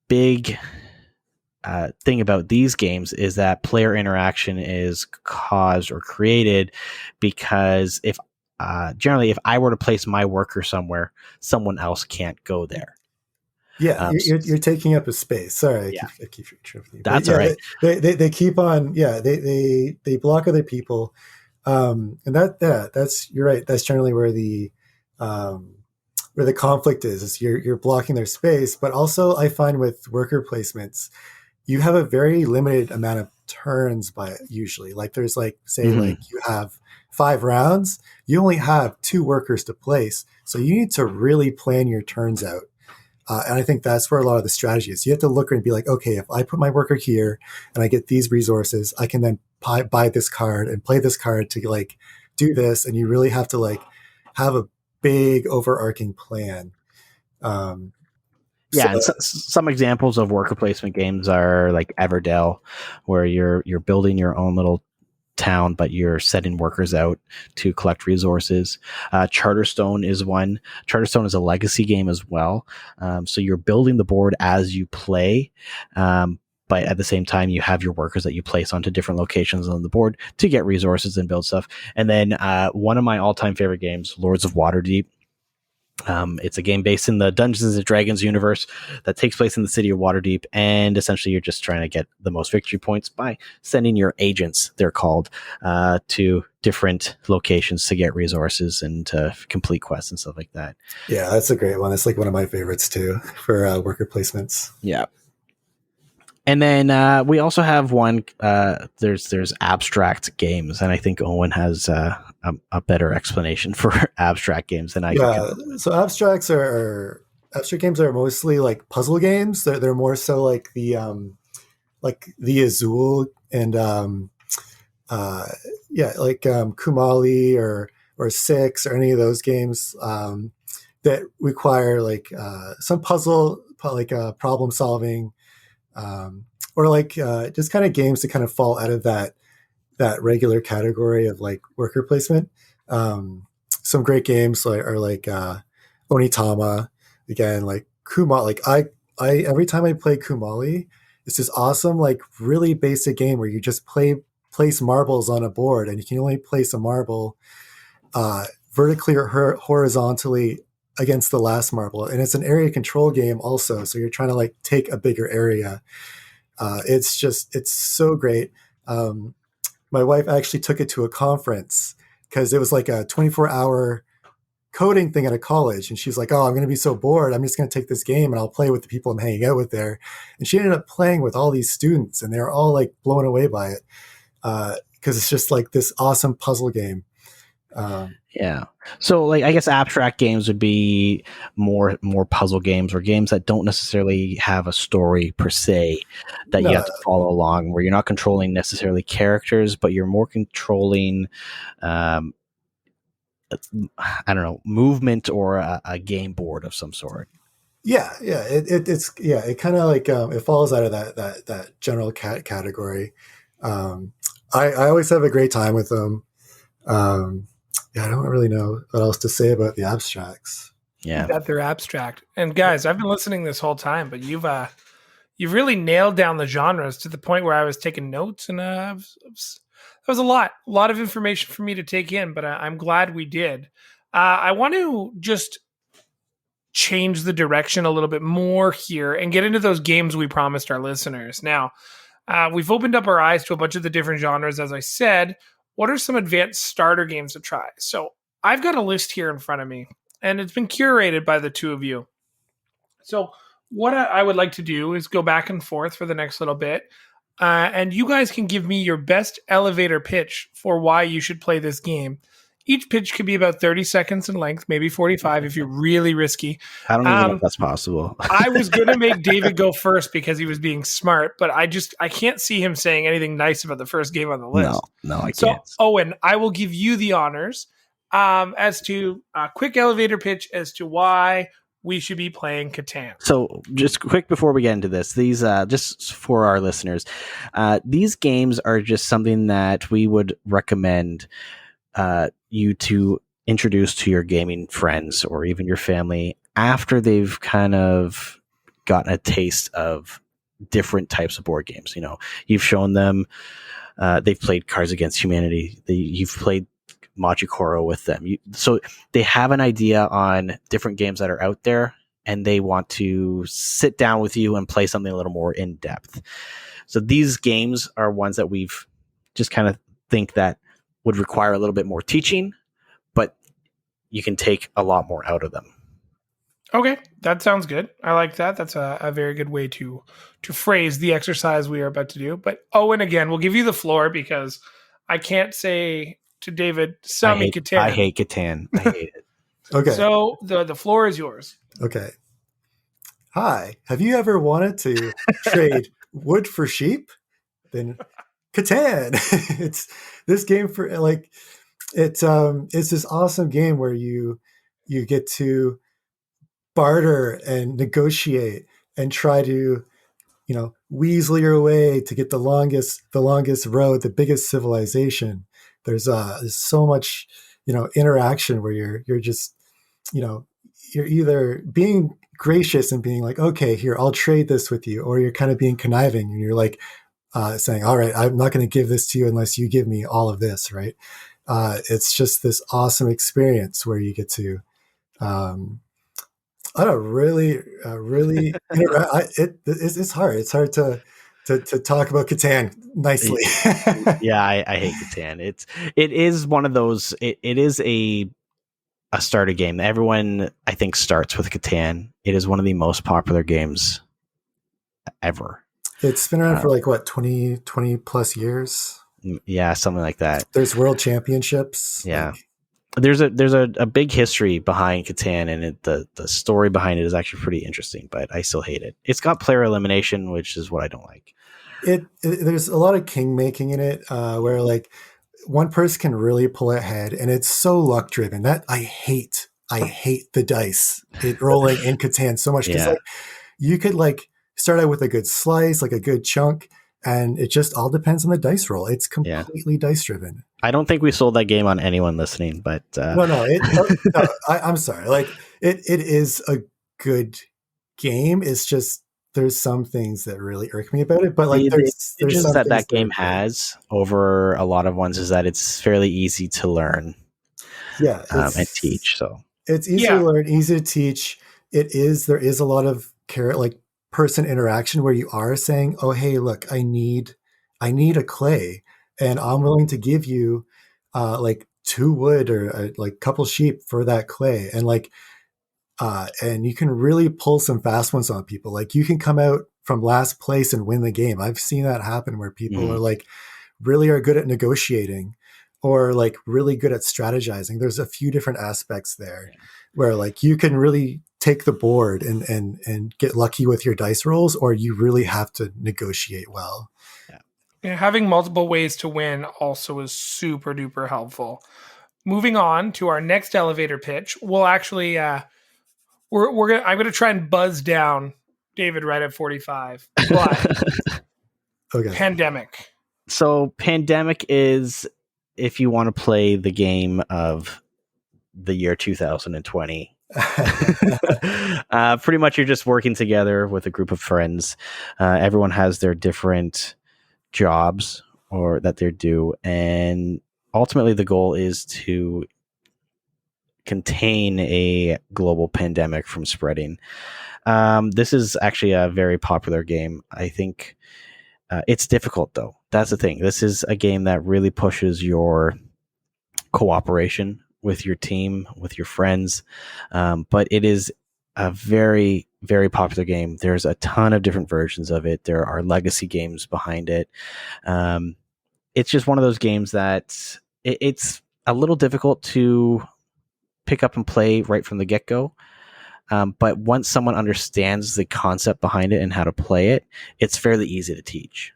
big thing about these games is that player interaction is caused or created because if generally if I were to place my worker somewhere, someone else can't go there. Yeah, you're taking up a space. Sorry, I keep tripping you. That's all right. They keep on. Yeah, they block other people, and that's you're right. That's generally where the conflict is you're blocking their space. But also, I find with worker placements, you have a very limited amount of turns by usually. Like there's like say like you have 5 rounds, you only have 2 workers to place, so you need to really plan your turns out. And I think that's where a lot of the strategy is. You have to look and be like, okay, if I put my worker here and I get these resources, I can then buy this card and play this card to like do this. And you really have to like have a big overarching plan. And some examples of worker placement games are like Everdell, where you're building your own little town, but you're setting workers out to collect resources. Charterstone is one. Charterstone is a legacy game as well. So you're building the board as you play, but at the same time, you have your workers that you place onto different locations on the board to get resources and build stuff. And then one of my all-time favorite games, Lords of Waterdeep. It's a game based in the Dungeons and Dragons universe that takes place in the city of Waterdeep, and essentially you're just trying to get the most victory points by sending your agents, they're called, to different locations to get resources and to complete quests and stuff like that. Yeah, that's a great one. That's like one of my favorites too for worker placements. Yeah. And then we also have one. There's abstract games, and I think Owen has a better explanation for abstract games than I. Yeah, so abstract games are mostly like puzzle games. They're more so like the Azul and Kumali or Six or any of those games that require like some puzzle like problem solving. Or like just kind of games that kind of fall out of that regular category of like worker placement. Some great games are like Onitama, again, like Kumali. Like I every time I play Kumali, it's this awesome like really basic game where you just place marbles on a board, and you can only place a marble vertically or horizontally against the last marble, and it's an area control game also, so you're trying to like take a bigger area. It's so great. My wife actually took it to a conference because it was like a 24-hour coding thing at a college, and she's like, oh, I'm going to be so bored, I'm just going to take this game and I'll play with the people I'm hanging out with there. And she ended up playing with all these students, and they were all like blown away by it because it's just like this awesome puzzle game. Yeah. So like I guess abstract games would be more puzzle games or games that don't necessarily have a story per se that you No, have to follow along, where you're not controlling necessarily characters, but you're more controlling um I don't know, movement or a game board of some sort. yeah, it kind of like it falls out of that general category. I always have a great time with them. Um, yeah, I don't really know what else to say about the abstracts. Yeah. That they're abstract. And guys, I've been listening this whole time, but you've really nailed down the genres to the point where I was taking notes, and that was a lot of information for me to take in. But I'm glad we did. I want to just change the direction a little bit more here and get into those games we promised our listeners. Now, we've opened up our eyes to a bunch of the different genres, as I said. What are some advanced starter games to try? So I've got a list here in front of me, and it's been curated by the two of you. So what I would like to do is go back and forth for the next little bit, and you guys can give me your best elevator pitch for why you should play this game. Each pitch could be about 30 seconds in length, maybe 45 if you're really risky. I don't even know if that's possible. I was going to make David go first because he was being smart, but I can't see him saying anything nice about the first game on the list. No, I can't. So, Owen, I will give you the honors as to a quick elevator pitch as to why we should be playing Catan. So just quick before we get into this, these just for our listeners, these games are just something that we would recommend you to introduce to your gaming friends or even your family after they've kind of gotten a taste of different types of board games. You know, you've shown them, they've played Cards Against Humanity. You've played Machikoro with them. So they have an idea on different games that are out there, and they want to sit down with you and play something a little more in depth. So these games are ones that we've just kind of think that would require a little bit more teaching, but you can take a lot more out of them. Okay, that sounds good. I like that. That's a very good way to phrase the exercise we are about to do. But Owen, again, we'll give you the floor because I can't say to David, "Sell me Catan." I hate Catan. I hate it. Okay. So the floor is yours. Okay. Hi. Have you ever wanted to trade wood for sheep? Then Catan. It's this game for like it's this awesome game where you get to barter and negotiate and try to weasel your way to get the longest road, the biggest civilization. There's so much interaction where you're just you're either being gracious and being like, okay, here, I'll trade this with you, or you're kind of being conniving and you're like saying, all right, I'm not going to give this to you unless you give me all of this, right? It's just this awesome experience where you get to I don't really interact. It's hard. It's hard to talk about Catan nicely. Yeah, I hate Catan. It is one of those. It is a starter game. Everyone, I think, starts with Catan. It is one of the most popular games ever. It's been around for like what 20 plus years. Yeah, something like that. There's world championships. Yeah. There's a big history behind Catan, and the story behind it is actually pretty interesting, but I still hate it. It's got player elimination, which is what I don't like. There's a lot of king making in it, where like one person can really pull ahead, and it's so luck driven that I hate the dice rolling in Catan so much because like you could like start out with a good slice, like a good chunk, and it just all depends on the dice roll. It's completely dice driven. I don't think we sold that game on anyone listening, but no, I'm sorry. Like it is a good game. It's just there's some things that really irk me about it. But like there's some that game has over a lot of ones is that it's fairly easy to learn, and teach. So it's easy to learn, easy to teach. There is a lot of person interaction where you are saying, oh hey, look, I need a clay. And I'm willing to give you like 2 wood or a couple sheep for that clay. And and you can really pull some fast ones on people. Like you can come out from last place and win the game. I've seen that happen where people are like really are good at negotiating or like really good at strategizing. There's a few different aspects there where like you can really take the board and get lucky with your dice rolls, or you really have to negotiate well. Yeah, having multiple ways to win also is super duper helpful. Moving on to our next elevator pitch, we'll actually we're gonna I'm gonna try and buzz down David right at 45. But Okay. Pandemic. So Pandemic is, if you want to play the game of the year 2020, pretty much you're just working together with a group of friends. Everyone has their different jobs or that they're due, and ultimately the goal is to contain a global pandemic from spreading. This is actually a very popular game. I think it's difficult, though. That's the thing. This is a game that really pushes your cooperation with your team, with your friends. But it is a very, very popular game. There's a ton of different versions of it. There are legacy games behind it. It's just one of those games that it's a little difficult to pick up and play right from the get-go. But once someone understands the concept behind it and how to play it, it's fairly easy to teach.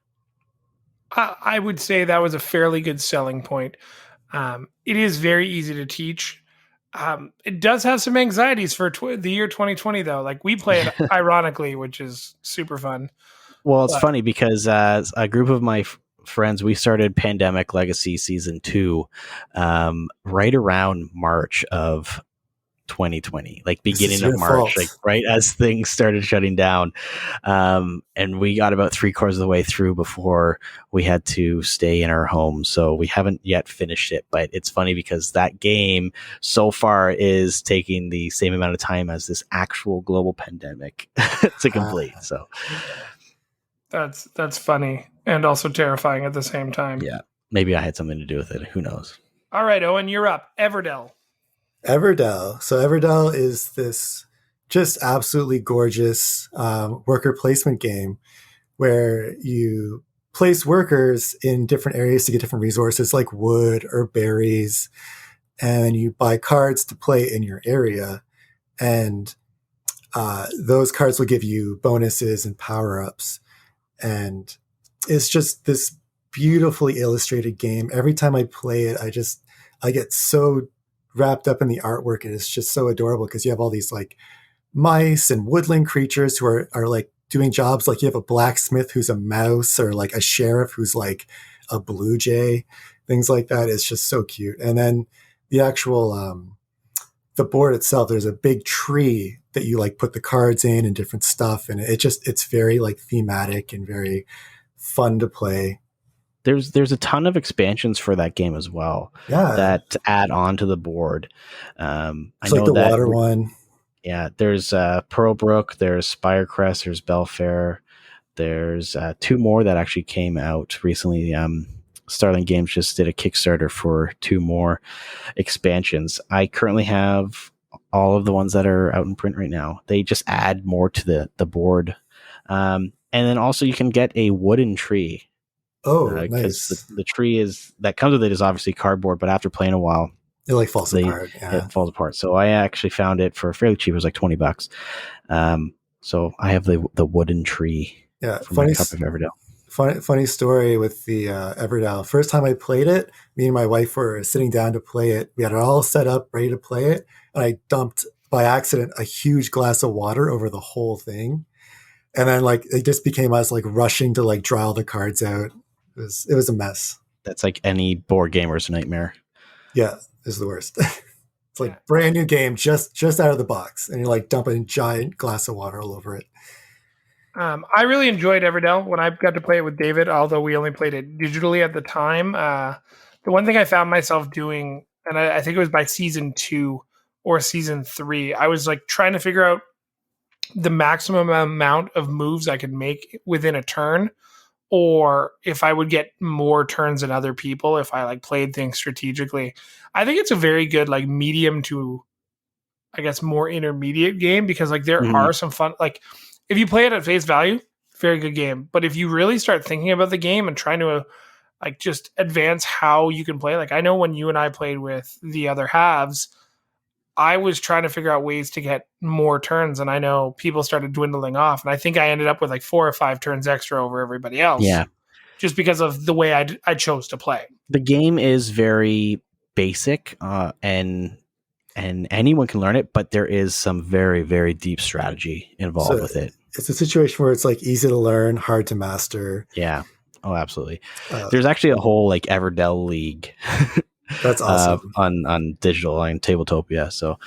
I would say that was a fairly good selling point. It is very easy to teach. It does have some anxieties for the year 2020, though. Like we play it ironically, which is super fun. Well, it's funny because a group of my friends, we started Pandemic Legacy Season 2 right around March of 2020, like beginning of March, like right as things started shutting down. And we got about 3/4 of the way through before we had to stay in our home. So we haven't yet finished it, but it's funny because that game so far is taking the same amount of time as this actual global pandemic to complete. So that's funny and also terrifying at the same time. Yeah. Maybe I had something to do with it. Who knows? All right, Owen, you're up. Everdell. So Everdell is this just absolutely gorgeous worker placement game where you place workers in different areas to get different resources like wood or berries, and you buy cards to play in your area, and those cards will give you bonuses and power-ups. And it's just this beautifully illustrated game. Every time I play it, I get so wrapped up in the artwork, and it's just so adorable because you have all these like mice and woodland creatures who are like doing jobs. Like you have a blacksmith who's a mouse, or like a sheriff who's like a blue jay, things like that. It's just so cute. And then the actual the board itself, there's a big tree that you like put the cards in and different stuff, and it's very like thematic and very fun to play. There's a ton of expansions for that game as well. Yeah, that add on to the board. I know like the that water one. Yeah, there's Pearlbrook, there's Spirecrest, there's Belfair. There's 2 more that actually came out recently. Starling Games just did a Kickstarter for 2 more expansions. I currently have all of the ones that are out in print right now. They just add more to the board. And then also you can get a wooden tree. Oh, because nice. the tree that comes with it is obviously cardboard, but after playing a while, it like falls apart. Yeah. It falls apart. So I actually found it for fairly cheap. It was like $20. So I have the wooden tree. Yeah, from my copy of Everdell. Funny story with the Everdell. First time I played it, me and my wife were sitting down to play it. We had it all set up, ready to play it, and I dumped by accident a huge glass of water over the whole thing. And then like it just became us like rushing to like draw all the cards out. It was a mess. That's like any board gamer's nightmare. Yeah, it's the worst. It's like brand new game, just out of the box, and you're like dumping a giant glass of water all over it. I really enjoyed Everdell when I got to play it with David, although we only played it digitally at the time. The one thing I found myself doing, and I think it was by season 2 or season 3, I was like trying to figure out the maximum amount of moves I could make within a turn, or if I would get more turns than other people if I like played things strategically. I think it's a very good like medium to, I guess, more intermediate game, because like there are some fun, like if you play it at face value, very good game. But if you really start thinking about the game and trying to like just advance how you can play. Like I know when you and I played with the other halves, I was trying to figure out ways to get more turns, and I know people started dwindling off, and I think I ended up with like 4 or 5 turns extra over everybody else. Yeah. Just because of the way I chose to play. The game is very basic, and anyone can learn it, but there is some very, very deep strategy involved with it. It's a situation where it's like easy to learn, hard to master. Yeah. Oh, absolutely. There's actually a whole like Everdell League. That's awesome. On digital, on Tabletopia. So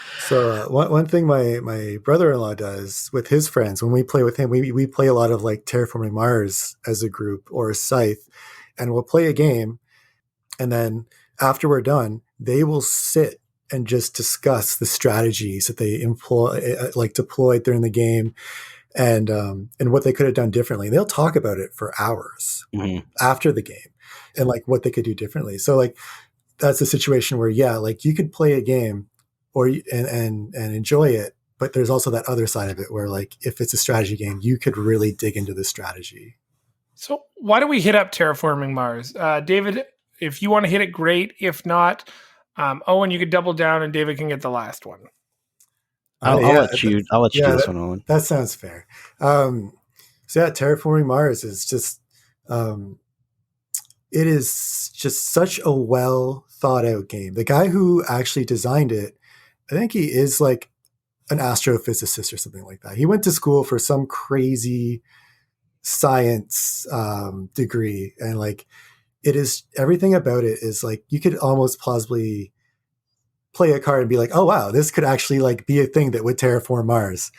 one thing my brother-in-law does with his friends when we play with him, we play a lot of like Terraforming Mars as a group or a Scythe, and we'll play a game, and then after we're done, they will sit and just discuss the strategies that they deployed during the game, and what they could have done differently. They'll talk about it for hours after the game, and like what they could do differently. So like. That's a situation where, like you could play a game and enjoy it, but there's also that other side of it where like, if it's a strategy game, you could really dig into the strategy. So why don't we hit up Terraforming Mars? David, if you want to hit it, great. If not, Owen, you could double down and David can get the last one. I'll let you do this one, Owen. That sounds fair. Terraforming Mars is just, it is just such a well thought out game. The guy who actually designed it, I think he is like an astrophysicist or something like that. He went to school for some crazy science degree, and like it is, everything about it is like you could almost plausibly play a card and be like, oh wow, this could actually like be a thing that would terraform Mars.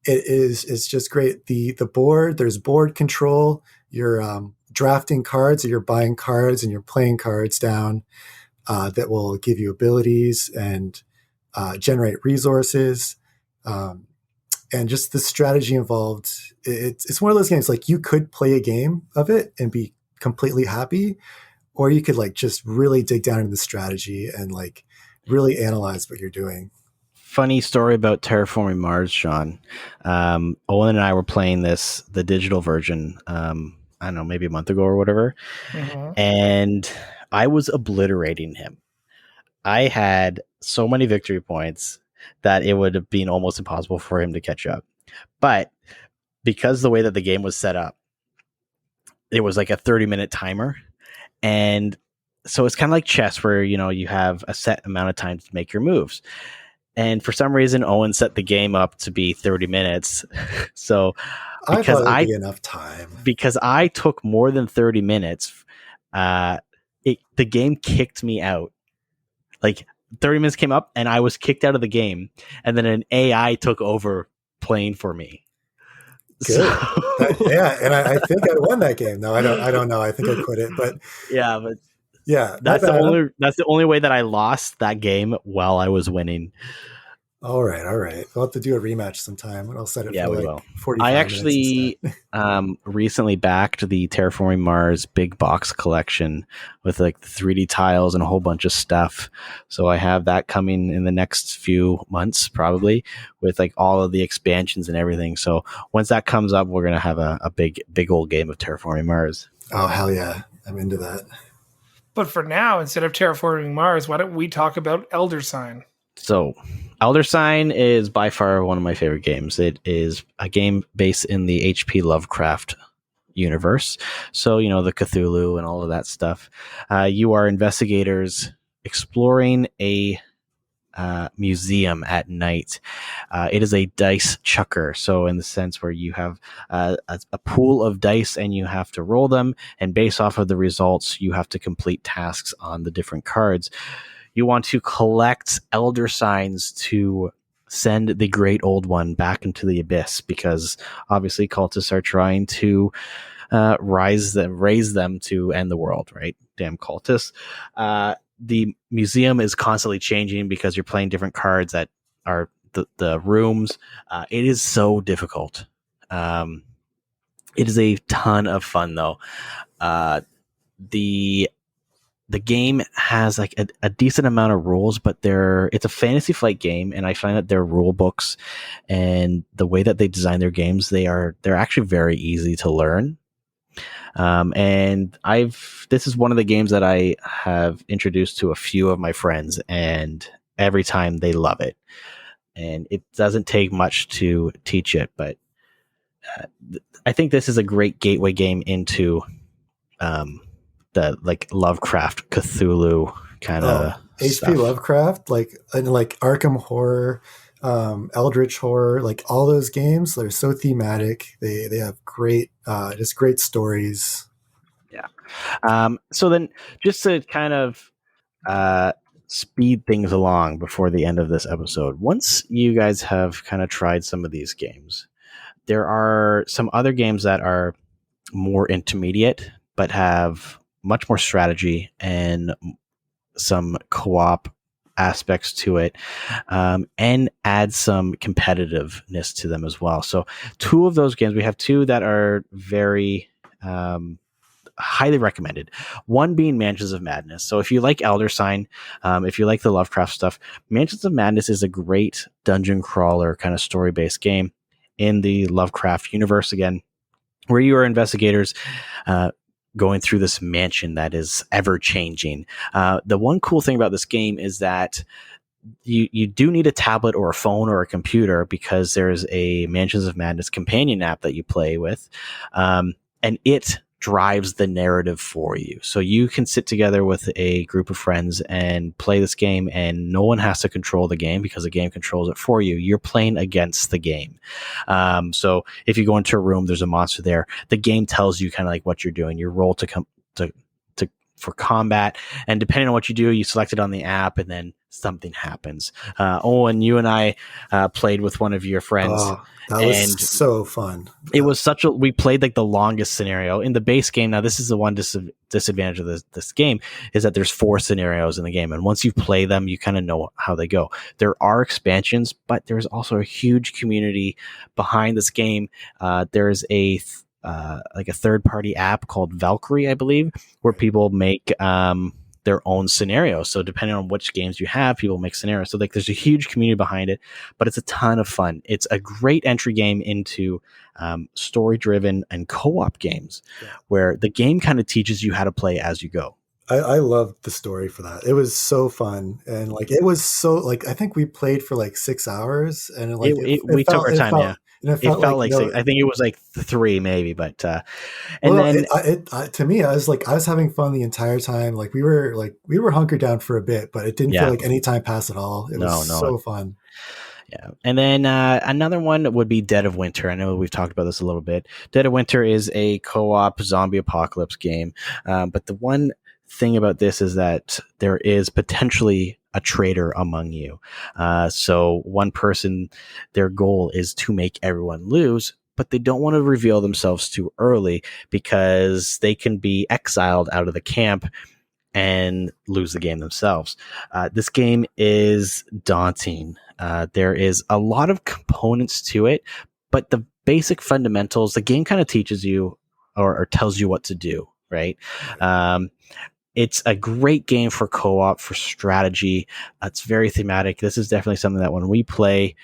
It's just great. The board, there's board control. You're drafting cards, or you're buying cards and you're playing cards down that will give you abilities and generate resources. And just the strategy involved. It's one of those games like you could play a game of it and be completely happy, or you could like just really dig down into the strategy and like really analyze what you're doing. Funny story about Terraforming Mars, Sean. Owen and I were playing the digital version, I don't know, maybe a month ago or whatever. And I was obliterating him. I had so many victory points that it would have been almost impossible for him to catch up. But because the way that the game was set up, it was like a 30-minute timer. And so it's kind of like chess where, you have a set amount of time to make your moves. And for some reason, Owen set the game up to be 30 minutes. So I thought it would be enough time. Because I took more than 30 minutes, the game kicked me out. Like 30 minutes came up and I was kicked out of the game. And then an AI took over playing for me. Good. And I think I won that game. No, I don't know. I think I quit it. But that's the only way that I lost that game while I was winning. All right. We'll have to do a rematch sometime. I'll set it for like 45 I actually recently backed the Terraforming Mars big box collection with like the 3D tiles and a whole bunch of stuff. So I have that coming in the next few months, probably, with like all of the expansions and everything. So once that comes up, we're going to have a big old game of Terraforming Mars. Oh, hell yeah. I'm into that. But for now, instead of Terraforming Mars, why don't we talk about Elder Sign? So Elder Sign is by far one of my favorite games. It is a game based in the H.P. Lovecraft universe. So, the Cthulhu and all of that stuff. You are investigators exploring a museum at night. It is a dice chucker. So in the sense where you have a pool of dice and you have to roll them, and based off of the results, you have to complete tasks on the different cards. You want to collect elder signs to send the great old one back into the abyss, because obviously cultists are trying to raise them to end the world, right? Damn cultists. The museum is constantly changing because you're playing different cards that are the rooms. It is so difficult. It is a ton of fun though. The game has like a decent amount of rules, but it's a Fantasy Flight game, and I find that their rule books and the way that they design their games, they're actually very easy to learn. And this is one of the games that I have introduced to a few of my friends, and every time they love it. And it doesn't take much to teach it, but I think this is a great gateway game into the like Lovecraft Cthulhu kind of HP Lovecraft, and like Arkham Horror, Eldritch Horror, like all those games, they're so thematic. They have great, just great stories. Yeah. So then, just to kind of speed things along before the end of this episode, once you guys have kind of tried some of these games, there are some other games that are more intermediate, but have much more strategy and some co-op aspects to it, and add some competitiveness to them as well. So two of those games, we have two that are very highly recommended. One being Mansions of Madness. So if you like Elder Sign, if you like the Lovecraft stuff, Mansions of Madness is a great dungeon crawler kind of story-based game in the Lovecraft universe again, where you are investigators going through this mansion that is ever changing. The one cool thing about this game is that you do need a tablet or a phone or a computer, because there's a Mansions of Madness companion app that you play with, and it drives the narrative for you. So you can sit together with a group of friends and play this game, and no one has to control the game because the game controls it for you. You're playing against the game. So if you go into a room, there's a monster there. The game tells you kind of like what you're doing. Your role for combat, and depending on what you do, you select it on the app, and then something happens. Owen, you and I played with one of your friends. Oh, that was so fun. It was we played like the longest scenario in the base game. Now, this is the one disadvantage of this game, is that there's 4 scenarios in the game, and once you play them, you kind of know how they go. There are expansions, but there's also a huge community behind this game. There's a third-party app called Valkyrie, I believe, where people make their own scenarios. So depending on which games you have, people make scenarios. So like there's a huge community behind it, but it's a ton of fun. It's a great entry game into story-driven and co-op games, where the game kind of teaches you how to play as you go. I loved the story for that. It was so fun, and like it was so like I think we played for like 6 hours, and like we took our time. Yeah. And it felt like I think it was like 3 maybe, but to me, I was having fun the entire time. Like we were hunkered down for a bit, but it didn't feel like any time passed at all. It was so fun. Yeah. And then another one would be Dead of Winter. I know we've talked about this a little bit. Dead of Winter is a co-op zombie apocalypse game. But the one thing about this is that there is potentially a traitor among you. So one person, their goal is to make everyone lose, but they don't want to reveal themselves too early, because they can be exiled out of the camp and lose the game themselves. This game is daunting. There is a lot of components to it, but the basic fundamentals, the game kind of teaches you or tells you what to do, right? It's a great game for co-op, for strategy. It's very thematic. This is definitely something that when we play,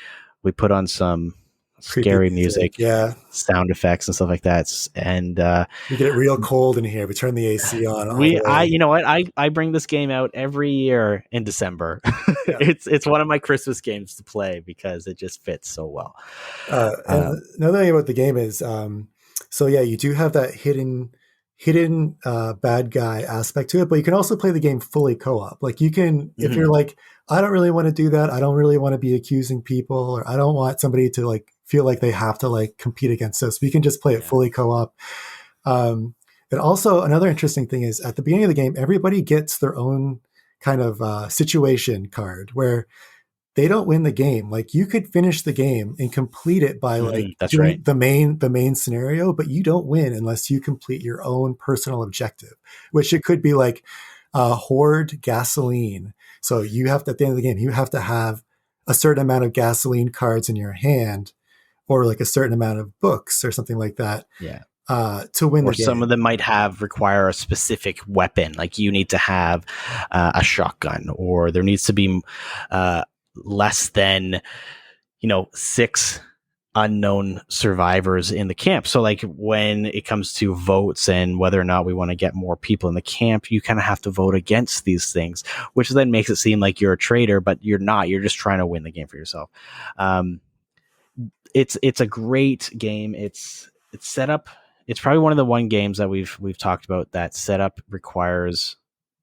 we put on some scary music, sound effects and stuff like that. And we get it real cold in here. We turn the AC on. You know what? I bring this game out every year in December. Yeah. It's one of my Christmas games to play because it just fits so well. And another thing about the game is, you do have that hidden bad guy aspect to it, but you can also play the game fully co-op. Like you can, if you're like, I don't really want to do that. I don't really want to be accusing people, or I don't want somebody to like feel like they have to like compete against us. We can just play it fully co-op. And also another interesting thing is at the beginning of the game, everybody gets their own kind of situation card where they don't win the game. Like you could finish the game and complete it by doing the main scenario, but you don't win unless you complete your own personal objective, which it could be like hoard gasoline. So you have to, at the end of the game, you have to have a certain amount of gasoline cards in your hand, or like a certain amount of books or something like that. Yeah. To win the game. Or some of them might require a specific weapon. Like you need to have a shotgun, or there needs to be less than 6 unknown survivors in the camp. So like when it comes to votes and whether or not we want to get more people in the camp, you kind of have to vote against these things, which then makes it seem like you're a traitor, but you're not. You're just trying to win the game for yourself. It's a great game. It's set up. It's probably one of the one games that we've talked about that setup requires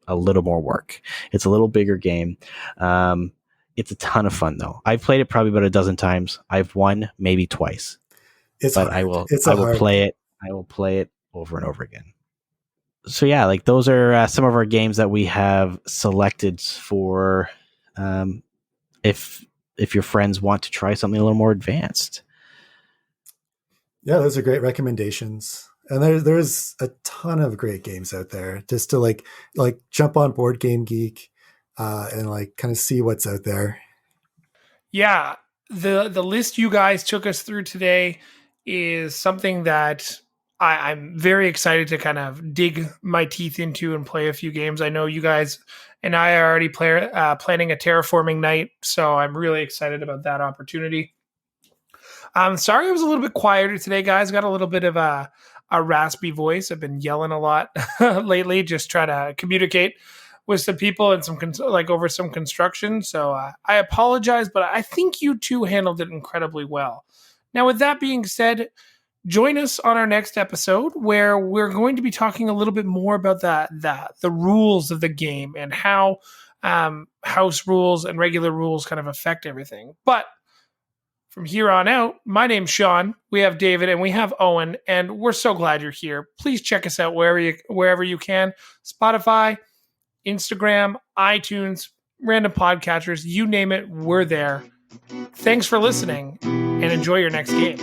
a little more work. It's a little bigger game. It's a ton of fun though. I've played it probably about a dozen times. I've won maybe twice. It's but hard. I will hard play it. I will play it over and over again. So yeah, like those are some of our games that we have selected for if your friends want to try something a little more advanced. Yeah, those are great recommendations. And there's a ton of great games out there just to like jump on Board Game Geek and like kind of see what's out there. Yeah, the list you guys took us through today is something that I'm very excited to kind of dig my teeth into and play a few games. I know you guys and I are already planning a terraforming night, so I'm really excited about that opportunity. I'm sorry I was a little bit quieter today, guys. Got a little bit of a raspy voice. I've been yelling a lot lately, just trying to communicate with some people and some over some construction. So I apologize, but I think you two handled it incredibly well. Now, with that being said, join us on our next episode where we're going to be talking a little bit more about the rules of the game and how house rules and regular rules kind of affect everything. But from here on out, my name's Sean, we have David, and we have Owen, and we're so glad you're here. Please check us out wherever you can. Spotify, Instagram, iTunes, random podcatchers, you name it, we're there. Thanks for listening, and enjoy your next game.